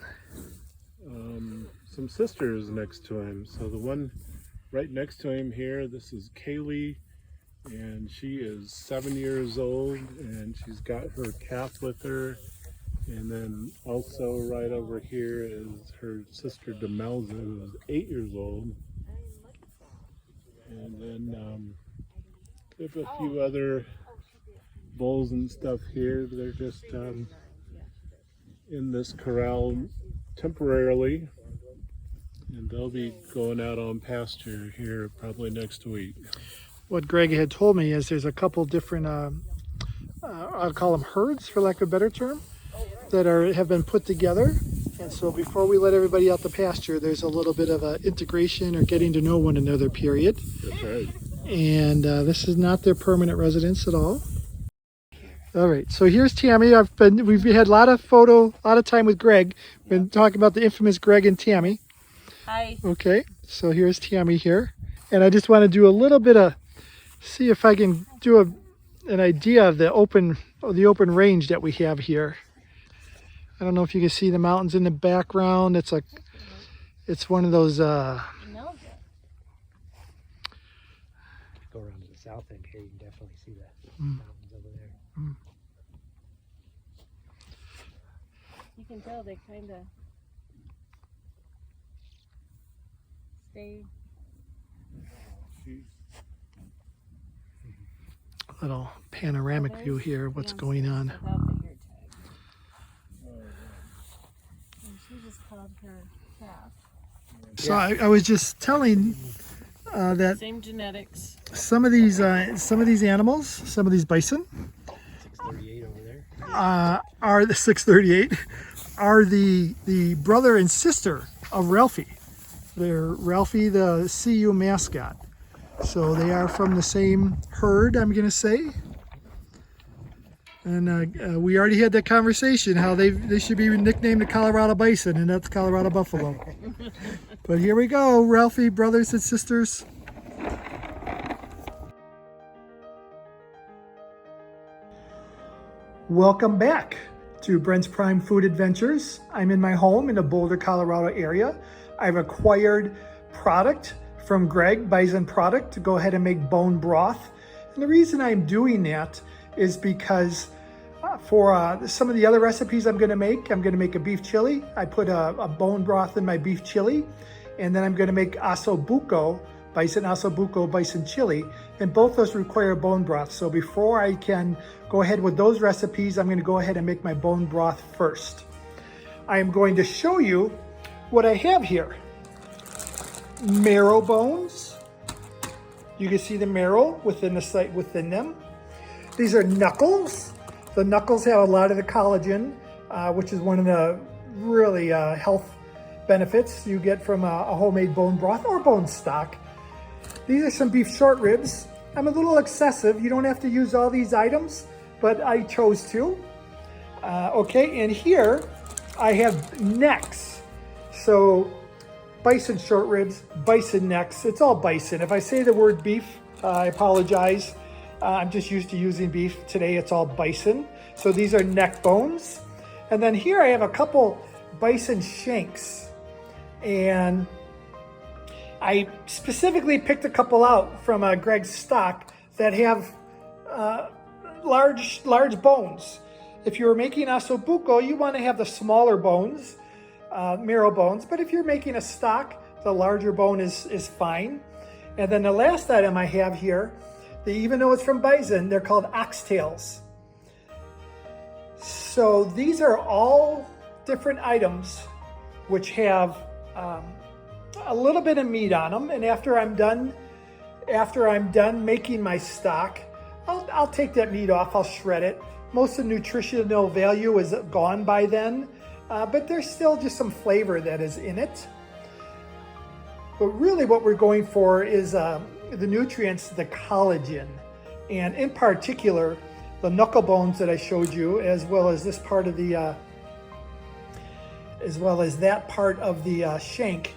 Speaker 2: some sisters next to him. So the one right next to him here, this is Kaylee, and she is 7 years old, and she's got her calf with her. And then also right over here is her sister Demelza, who is 8 years old. And then we have a few other bulls and stuff here. They're just in this corral temporarily, and they'll be going out on pasture here probably next week.
Speaker 1: What Greg had told me is there's a couple different, I'll call them herds for lack of a better term, that have been put together. And so before we let everybody out the pasture, there's a little bit of an integration or getting to know one another period.
Speaker 2: That's right.
Speaker 1: And this is not their permanent residence at all. All right, so here's Tammy. We've had a lot of time with Greg. Been talking about the infamous Greg and Tami.
Speaker 3: Hi.
Speaker 1: Okay, so here's Tammy here. And I just want to do a little bit of, see if I can do an idea of the open range that we have here. I don't know if you can see the mountains in the background. It's one of those.
Speaker 4: Go around to the south end here, you can definitely see the mountains over there.
Speaker 3: You can tell they kind of stay.
Speaker 1: Little panoramic view here. What's going on?
Speaker 3: Without the ear tag. And she just called her calf.
Speaker 1: So I was just telling that
Speaker 3: Same genetics.
Speaker 1: some of these animals, some of these bison,
Speaker 4: 638 over there.
Speaker 1: are the 638, are the brother and sister of Ralphie. They're Ralphie, the CU mascot. So they are from the same herd, I'm going to say. And we already had that conversation, how they should be nicknamed the Colorado Bison, and that's Colorado Buffalo. But here we go, Ralphie, brothers and sisters. Welcome back to Brent's Prime Food Adventures. I'm in my home in the Boulder, Colorado area. I've acquired product from Greg, Bison product, to go ahead and make bone broth. And the reason I'm doing that is because for some of the other recipes I'm gonna make a beef chili. I put a bone broth in my beef chili, and then I'm gonna make Osso Buco, Osso Buco bison chili, and both those require bone broth. So before I can go ahead with those recipes, I'm gonna go ahead and make my bone broth first. I am going to show you what I have here. Marrow bones. You can see the marrow within them. These are knuckles. The knuckles have a lot of the collagen, which is one of the really health benefits you get from a homemade bone broth or bone stock. These are some beef short ribs. I'm a little excessive. You don't have to use all these items, but I chose to. Okay, and here I have necks. So bison short ribs, bison necks. It's all bison. If I say the word beef, I apologize. I'm just used to using beef. Today it's all bison. So these are neck bones. And then here I have a couple bison shanks. And I specifically picked a couple out from Greg's stock that have large bones. If you're making Osso Buco, you want to have the smaller bones, marrow bones. But if you're making a stock, the larger bone is fine. And then the last item I have here, even though it's from bison, they're called oxtails. So these are all different items which have a little bit of meat on them. And after I'm done making my stock, I'll take that meat off, I'll shred it. Most of the nutritional value is gone by then, but there's still just some flavor that is in it. But really what we're going for is the nutrients, the collagen, and in particular, the knuckle bones that I showed you, as well as this part of the, as well as that part of the shank,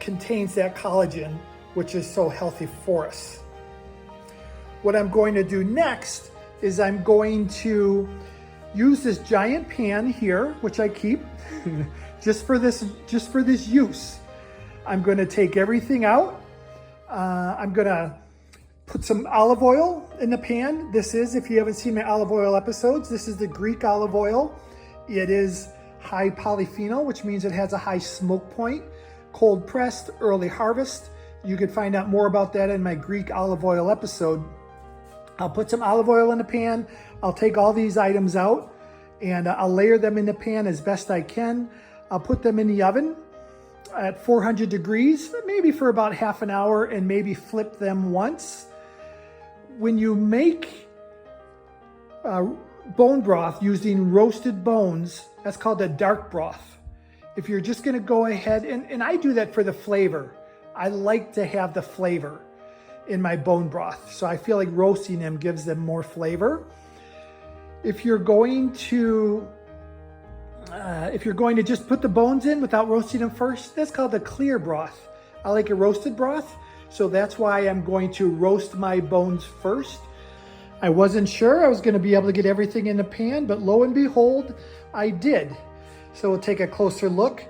Speaker 1: contains that collagen, which is so healthy for us. What I'm going to do next is I'm going to use this giant pan here, which I keep just for this use. I'm going to take everything out. I'm going to put some olive oil in the pan. This is, if you haven't seen my olive oil episodes, this is the Greek olive oil. It is high polyphenol, which means it has a high smoke point, cold pressed, early harvest. You can find out more about that in my Greek olive oil episode. I'll put some olive oil in the pan. I'll take all these items out and I'll layer them in the pan as best I can. I'll put them in the oven at 400 degrees, maybe for about half an hour, and maybe flip them once. When you make bone broth using roasted bones, that's called a dark broth. If you're just gonna go ahead, and I do that for the flavor. I like to have the flavor in my bone broth. So I feel like roasting them gives them more flavor. If you're going to just put the bones in without roasting them first, that's called a clear broth. I like a roasted broth, so that's why I'm going to roast my bones first. I wasn't sure I was going to be able to get everything in the pan, but lo and behold, I did. So we'll take a closer look.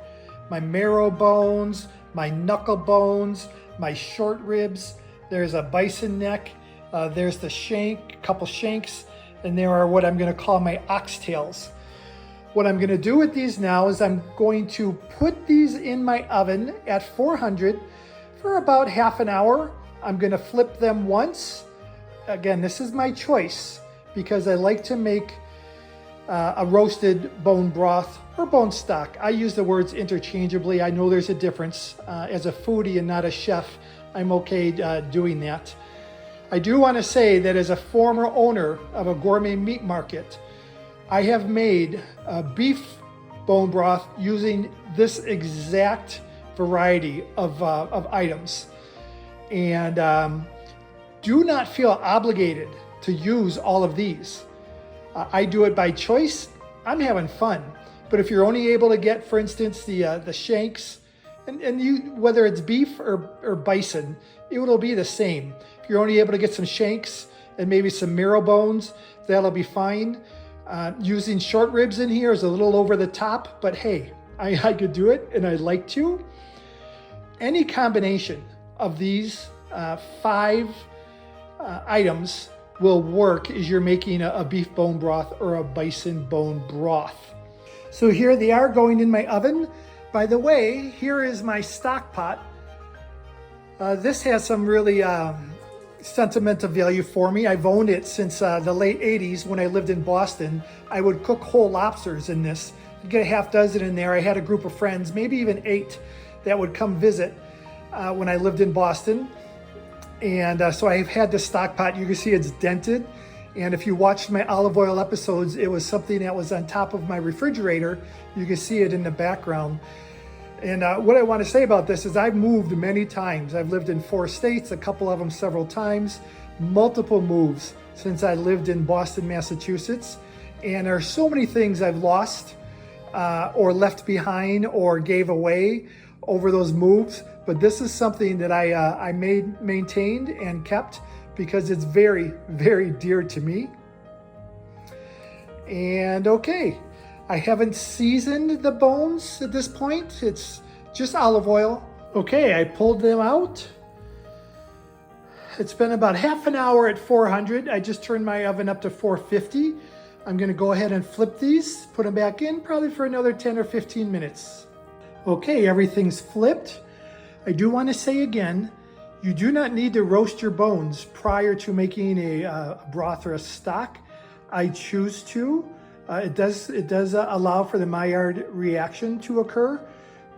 Speaker 1: My marrow bones, my knuckle bones, my short ribs, there's a bison neck, there's the shank, a couple shanks, and there are what I'm going to call my oxtails. What I'm going to do with these now is I'm going to put these in my oven at 400 for about half an hour. I'm going to flip them once. Again, this is my choice because I like to make a roasted bone broth or bone stock. I use the words interchangeably. I know there's a difference. As a foodie and not a chef, I'm okay doing that. I do want to say that as a former owner of a gourmet meat market, I have made beef bone broth using this exact variety of items. And do not feel obligated to use all of these. I do it by choice. I'm having fun. But if you're only able to get, for instance, the shanks, and you, whether it's beef or bison, it will be the same. If you're only able to get some shanks and maybe some marrow bones, that'll be fine. Using short ribs in here is a little over the top, but hey, I could do it and I'd like to. Any combination of these 5 items will work as you're making a beef bone broth or a bison bone broth. So here they are going in my oven. By the way, here is my stock pot. This has some really sentimental value for me. I've owned it since the late 80s when I lived in Boston. I would cook whole lobsters in this. I'd get a half dozen in there. I had a group of friends, maybe even 8, that would come visit when I lived in Boston. And so I've had this stock pot. You can see it's dented. And if you watched my olive oil episodes, it was something that was on top of my refrigerator. You can see it in the background. And what I want to say about this is I've moved many times. I've lived in 4 states, a couple of them several times, multiple moves since I lived in Boston, Massachusetts. And there are so many things I've lost or left behind or gave away over those moves. But this is something that I maintained and kept because it's very, very dear to me. And okay, I haven't seasoned the bones at this point. It's just olive oil. Okay, I pulled them out. It's been about half an hour at 400. I just turned my oven up to 450. I'm gonna go ahead and flip these, put them back in, probably for another 10 or 15 minutes. Okay, everything's flipped. I do want to say again, You do not need to roast your bones prior to making a broth or a stock. I choose to. It does allow for the Maillard reaction to occur,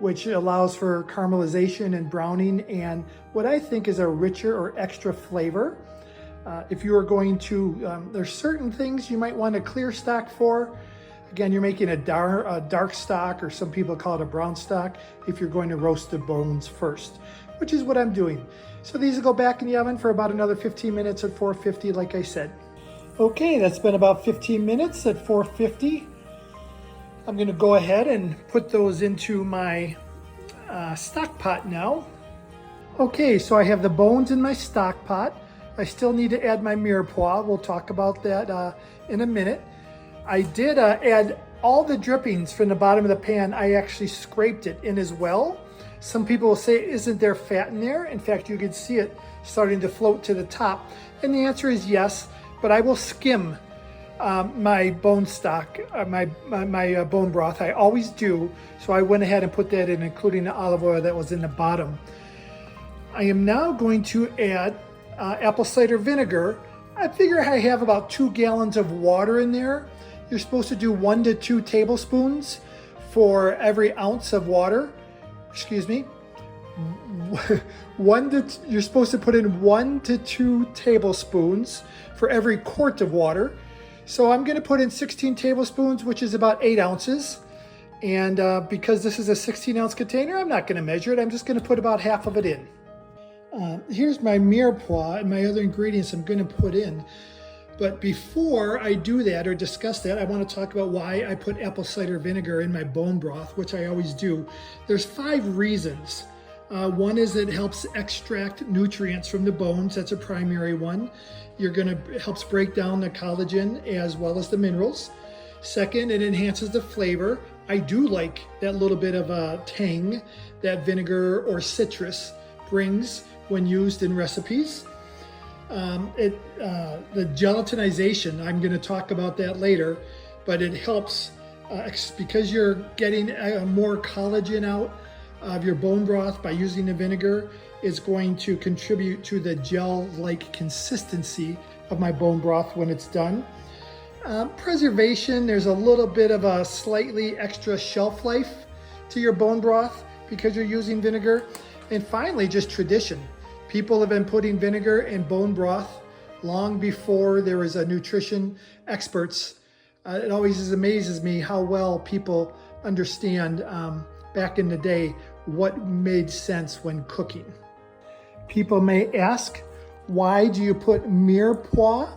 Speaker 1: which allows for caramelization and browning and what I think is a richer or extra flavor. If you are going to, there's certain things you might want a clear stock for. Again, you're making a dark stock, or some people call it a brown stock, if you're going to roast the bones first, which is what I'm doing. So these will go back in the oven for about another 15 minutes at 450, like I said. Okay, that's been about 15 minutes at 450. I'm gonna go ahead and put those into my stock pot now. Okay, so I have the bones in my stock pot. I still need to add my mirepoix. We'll talk about that in a minute. I did add all the drippings from the bottom of the pan. I actually scraped it in as well. Some people will say, isn't there fat in there? In fact, you can see it starting to float to the top. And the answer is yes, but I will skim my bone stock, my bone broth. I always do. So I went ahead and put that in, including the olive oil that was in the bottom. I am now going to add apple cider vinegar. I figure I have about 2 gallons of water in there. You're supposed to do 1 to 2 tablespoons for every ounce of water. Excuse me. You're supposed to put in 1 to 2 tablespoons for every quart of water. So I'm going to put in 16 tablespoons, which is about 8 ounces. And because this is a 16-ounce container, I'm not going to measure it. I'm just going to put about half of it in. Here's my mirepoix and my other ingredients I'm going to put in. But before I do that or discuss that, I want to talk about why I put apple cider vinegar in my bone broth, which I always do. There's 5 reasons. One is it helps extract nutrients from the bones. That's a primary one. Helps break down the collagen as well as the minerals. Second, it enhances the flavor. I do like that little bit of a tang that vinegar or citrus brings when used in recipes. The gelatinization, I'm going to talk about that later, but it helps because you're getting more collagen out of your bone broth by using the vinegar. Is going to contribute to the gel-like consistency of my bone broth when it's done. Preservation, there's a little bit of a slightly extra shelf life to your bone broth because you're using vinegar. And finally, just tradition. People have been putting vinegar in bone broth long before there was a nutrition experts. It always amazes me how well people understand back in the day what made sense when cooking. People may ask, why do you put mirepoix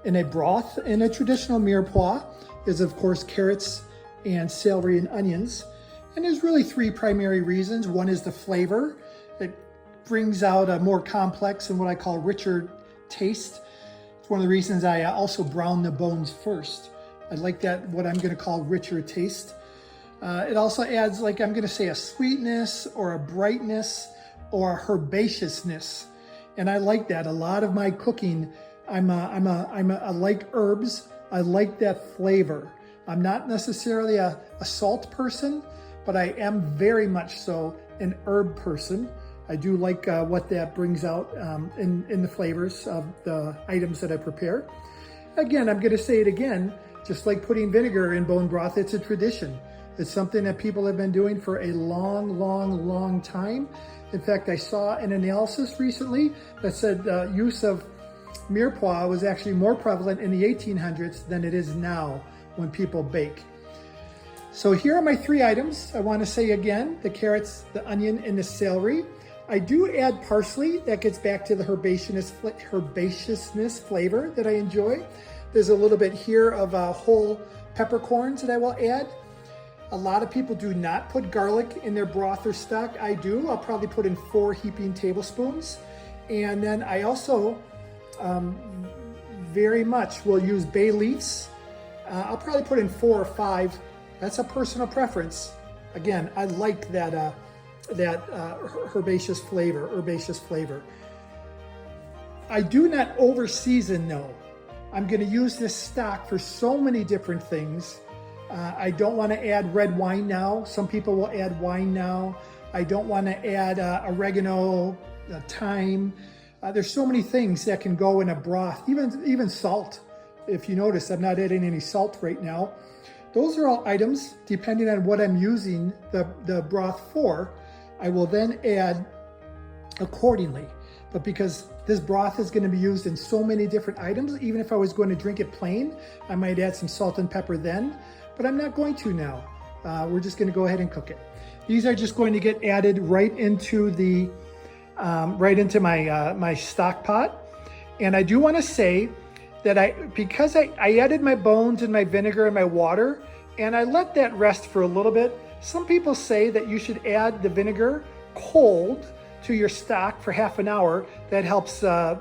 Speaker 1: in a broth? And a traditional mirepoix is, of course, carrots and celery and onions. And there's really 3 primary reasons. One is the flavor. It brings out a more complex and what I call richer taste. It's one of the reasons I also brown the bones first. I like that, what I'm going to call richer taste. It also adds, like I'm going to say, a sweetness or a brightness or a herbaceousness. And I like that. A lot of my cooking, I like herbs. I like that flavor. I'm not necessarily a salt person, but I am very much so an herb person. I do like what that brings out in the flavors of the items that I prepare. Again, I'm going to say it again, just like putting vinegar in bone broth, it's a tradition. It's something that people have been doing for a long time. In fact, I saw an analysis recently that said use of mirepoix was actually more prevalent in the 1800s than it is now when people bake. So here are my 3 items. I want to say again, the carrots, the onion, and the celery. I do add parsley. That gets back to the herbaceousness flavor that I enjoy. There's a little bit here of whole peppercorns that I will add. A lot of people do not put garlic in their broth or stock. I do. I'll probably put in 4 heaping tablespoons. And then I also very much will use bay leaves. I'll probably put in 4 or 5. That's a personal preference. Again, I like that herbaceous flavor. I do not over season though. I'm going to use this stock for so many different things. I don't want to add red wine now. Some people will add wine now. I don't want to add oregano, thyme. There's so many things that can go in a broth, even salt. If you notice, I'm not adding any salt right now. Those are all items, depending on what I'm using the broth for, I will then add accordingly. But because this broth is going to be used in so many different items, even if I was going to drink it plain, I might add some salt and pepper then, but I'm not going to now. We're just going to go ahead and cook it. These are just going to get added right into the my stock pot. And I do want to say that because I added my bones and my vinegar and my water, and I let that rest for a little bit. Some people say that you should add the vinegar cold to your stock for half an hour. That helps it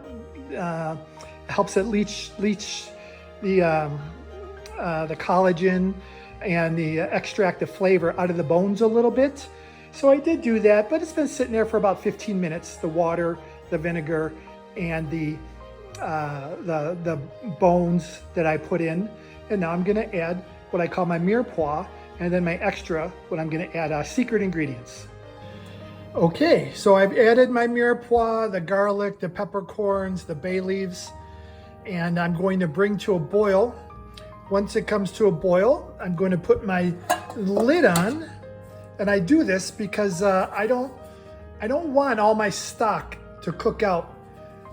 Speaker 1: leach the collagen and the extract the flavor out of the bones a little bit. So I did do that, but it's been sitting there for about 15 minutes. The water, the vinegar, and the bones that I put in. And now I'm gonna add what I call my mirepoix, and then my extra, what I'm gonna add secret ingredients. Okay, so I've added my mirepoix, the garlic, the peppercorns, the bay leaves, and I'm going to bring to a boil. Once it comes to a boil, I'm going to put my lid on, and I do this because I don't want all my stock to cook out.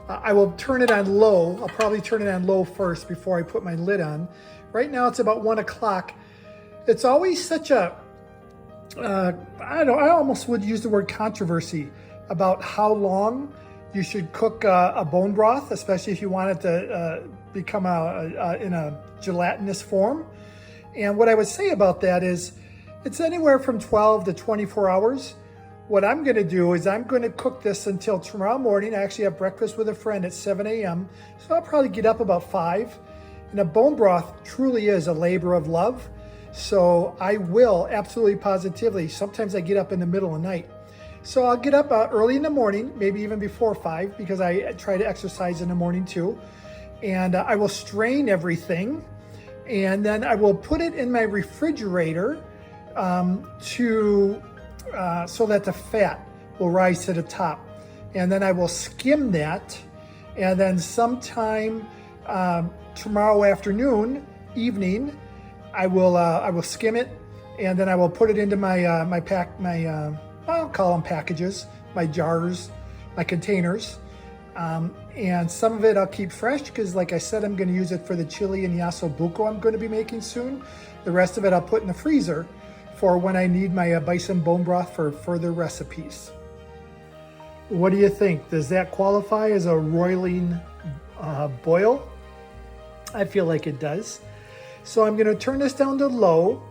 Speaker 1: I will turn it on low. I'll probably turn it on low first before I put my lid on. Right now it's about 1 o'clock. It's always such a, I almost would use the word controversy about how long you should cook a bone broth, especially if you want it to become in a gelatinous form. And what I would say about that is it's anywhere from 12 to 24 hours. What I'm gonna do is I'm gonna cook this until tomorrow morning. I actually have breakfast with a friend at 7 a.m. So I'll probably get up about 5. And a bone broth truly is a labor of love. So I will absolutely positively, sometimes I get up in the middle of the night. So I'll get up early in the morning, maybe even before 5, because I try to exercise in the morning too. And I will strain everything. And then I will put it in my refrigerator so that the fat will rise to the top. And then I will skim that. And then sometime tomorrow afternoon, evening, I will skim it, and then I will put it into my I'll call them packages, my jars, my containers. And some of it I'll keep fresh because, like I said, I'm going to use it for the chili and the Osso Buco I'm going to be making soon. The rest of it I'll put in the freezer for when I need my bison bone broth for further recipes. What do you think? Does that qualify as a roiling boil? I feel like it does. So I'm going to turn this down to low.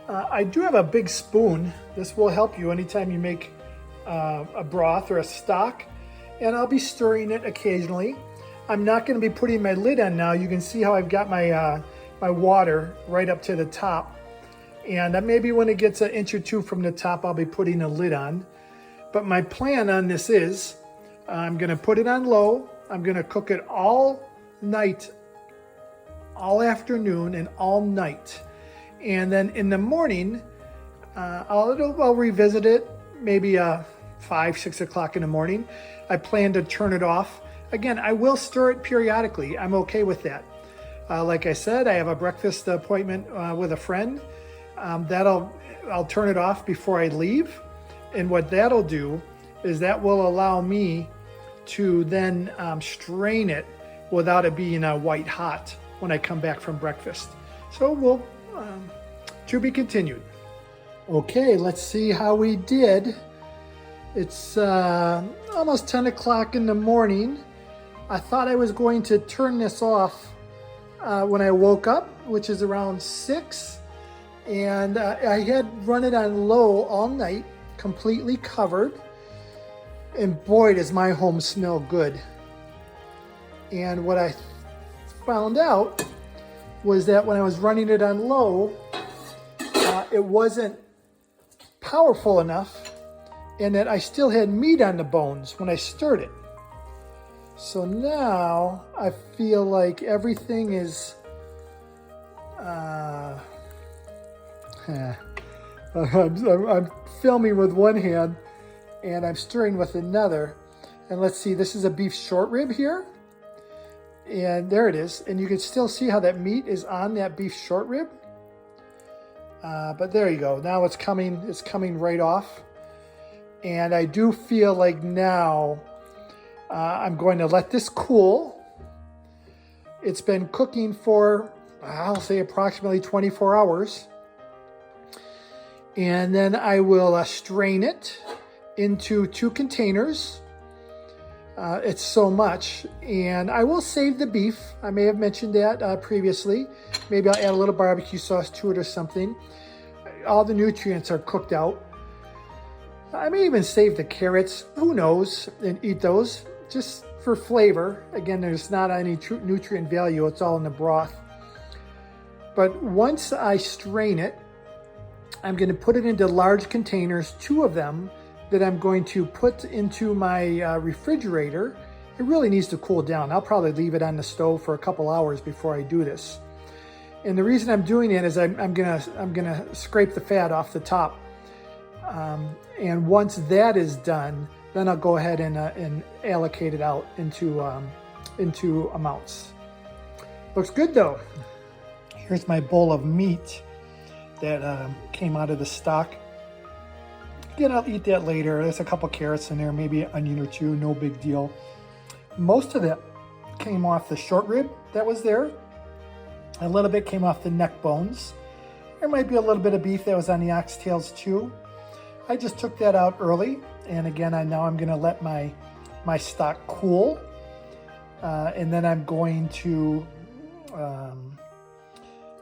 Speaker 1: I do have a big spoon. This will help you anytime you make a broth or a stock. And I'll be stirring it occasionally. I'm not going to be putting my lid on now. You can see how I've got my my water right up to the top. And maybe when it gets an inch or two from the top, I'll be putting a lid on. But my plan on this is I'm going to put it on low. I'm going to cook it all night, all afternoon, and all night. And then in the morning, I'll revisit it maybe 5, 6 o'clock in the morning. I plan to turn it off. Again, I will stir it periodically. I'm okay with that. Like I said, I have a breakfast appointment with a friend. I'll turn it off before I leave. And what that'll do is that will allow me to then strain it without it being white hot when I come back from breakfast. So we'll, to be continued. Okay, let's see how we did. It's almost 10 o'clock in the morning. I thought I was going to turn this off when I woke up, which is around 6. And I had run it on low all night, completely covered. And boy, does my home smell good. And what I found out was that when I was running it on low, it wasn't powerful enough, and that I still had meat on the bones when I stirred it. So now I feel like everything is I'm filming with one hand and I'm stirring with another. And let's see, this is a beef short rib here. And there it is. And you can still see how that meat is on that beef short rib. But there you go. Now it's coming right off. And I do feel like now I'm going to let this cool. It's been cooking for, I'll say, approximately 24 hours. And then I will strain it into 2 containers. It's so much. And I will save the beef. I may have mentioned that previously. Maybe I'll add a little barbecue sauce to it or something. All the nutrients are cooked out. I may even save the carrots, who knows, and eat those just for flavor. Again, there's not any nutrient value. It's all in the broth. But once I strain it, I'm going to put it into large containers, 2 of them, that I'm going to put into my refrigerator. It really needs to cool down. I'll probably leave it on the stove for a couple hours before I do this. And the reason I'm doing it is I'm gonna scrape the fat off the top. And once that is done, then I'll go ahead and allocate it out into amounts. Looks good though. Here's my bowl of meat that came out of the stock. Again, I'll eat that later. There's a couple carrots in there, maybe an onion or 2, no big deal. Most of that came off the short rib that was there. A little bit came off the neck bones. There might be a little bit of beef that was on the oxtails too. I just took that out early. And again, now I'm gonna let my stock cool. And then I'm going to,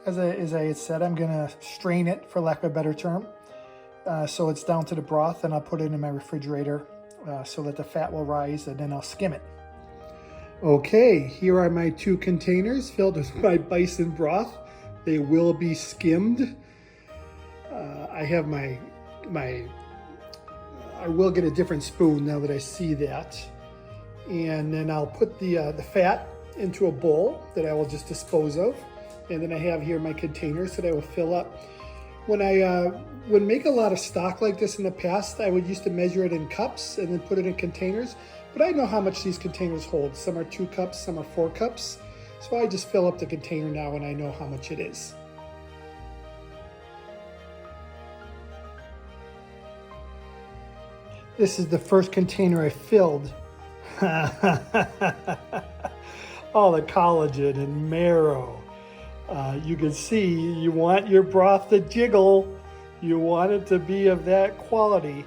Speaker 1: as I had said, I'm gonna strain it, for lack of a better term. So it's down to the broth, and I'll put it in my refrigerator so that the fat will rise, and then I'll skim it. Okay, here are my 2 containers filled with my bison broth. They will be skimmed. I have I will get a different spoon now that I see that. And then I'll put the fat into a bowl that I will just dispose of. And then I have here my containers that I will fill up. When I would make a lot of stock like this in the past, I would used to measure it in cups and then put it in containers. But I know how much these containers hold. Some are 2 cups, some are 4 cups. So I just fill up the container now and I know how much it is. This is the first container I filled. All the collagen and marrow. You can see you want your broth to jiggle. You want it to be of that quality.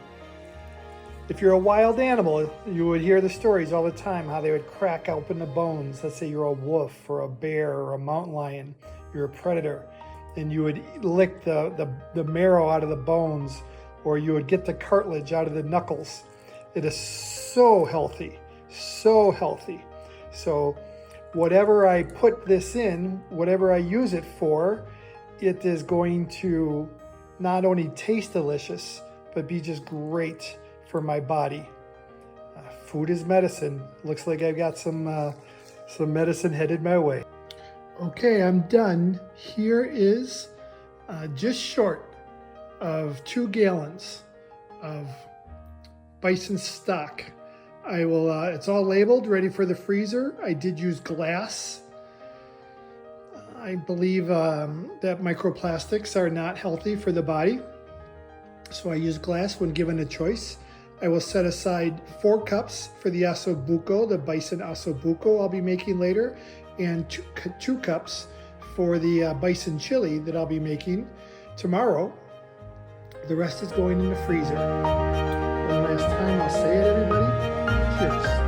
Speaker 1: If you're a wild animal, you would hear the stories all the time, how they would crack open the bones. Let's say you're a wolf or a bear or a mountain lion, you're a predator, and you would lick the marrow out of the bones, or you would get the cartilage out of the knuckles. It is so healthy, so healthy. So whatever I put this in, whatever I use it for, it is going to not only taste delicious, but be just great for my body. Food is medicine. Looks like I've got some medicine headed my way. Okay, I'm done. Here is just short of 2 gallons of bison stock. I will, it's all labeled, ready for the freezer. I did use glass. I believe that microplastics are not healthy for the body. So I use glass when given a choice. I will set aside 4 cups for the Osso Buco, the Bison Osso Buco I'll be making later, and 2 cups for the Bison Chili that I'll be making tomorrow. The rest is going in the freezer. One last time, I'll say it, everybody. Cheers.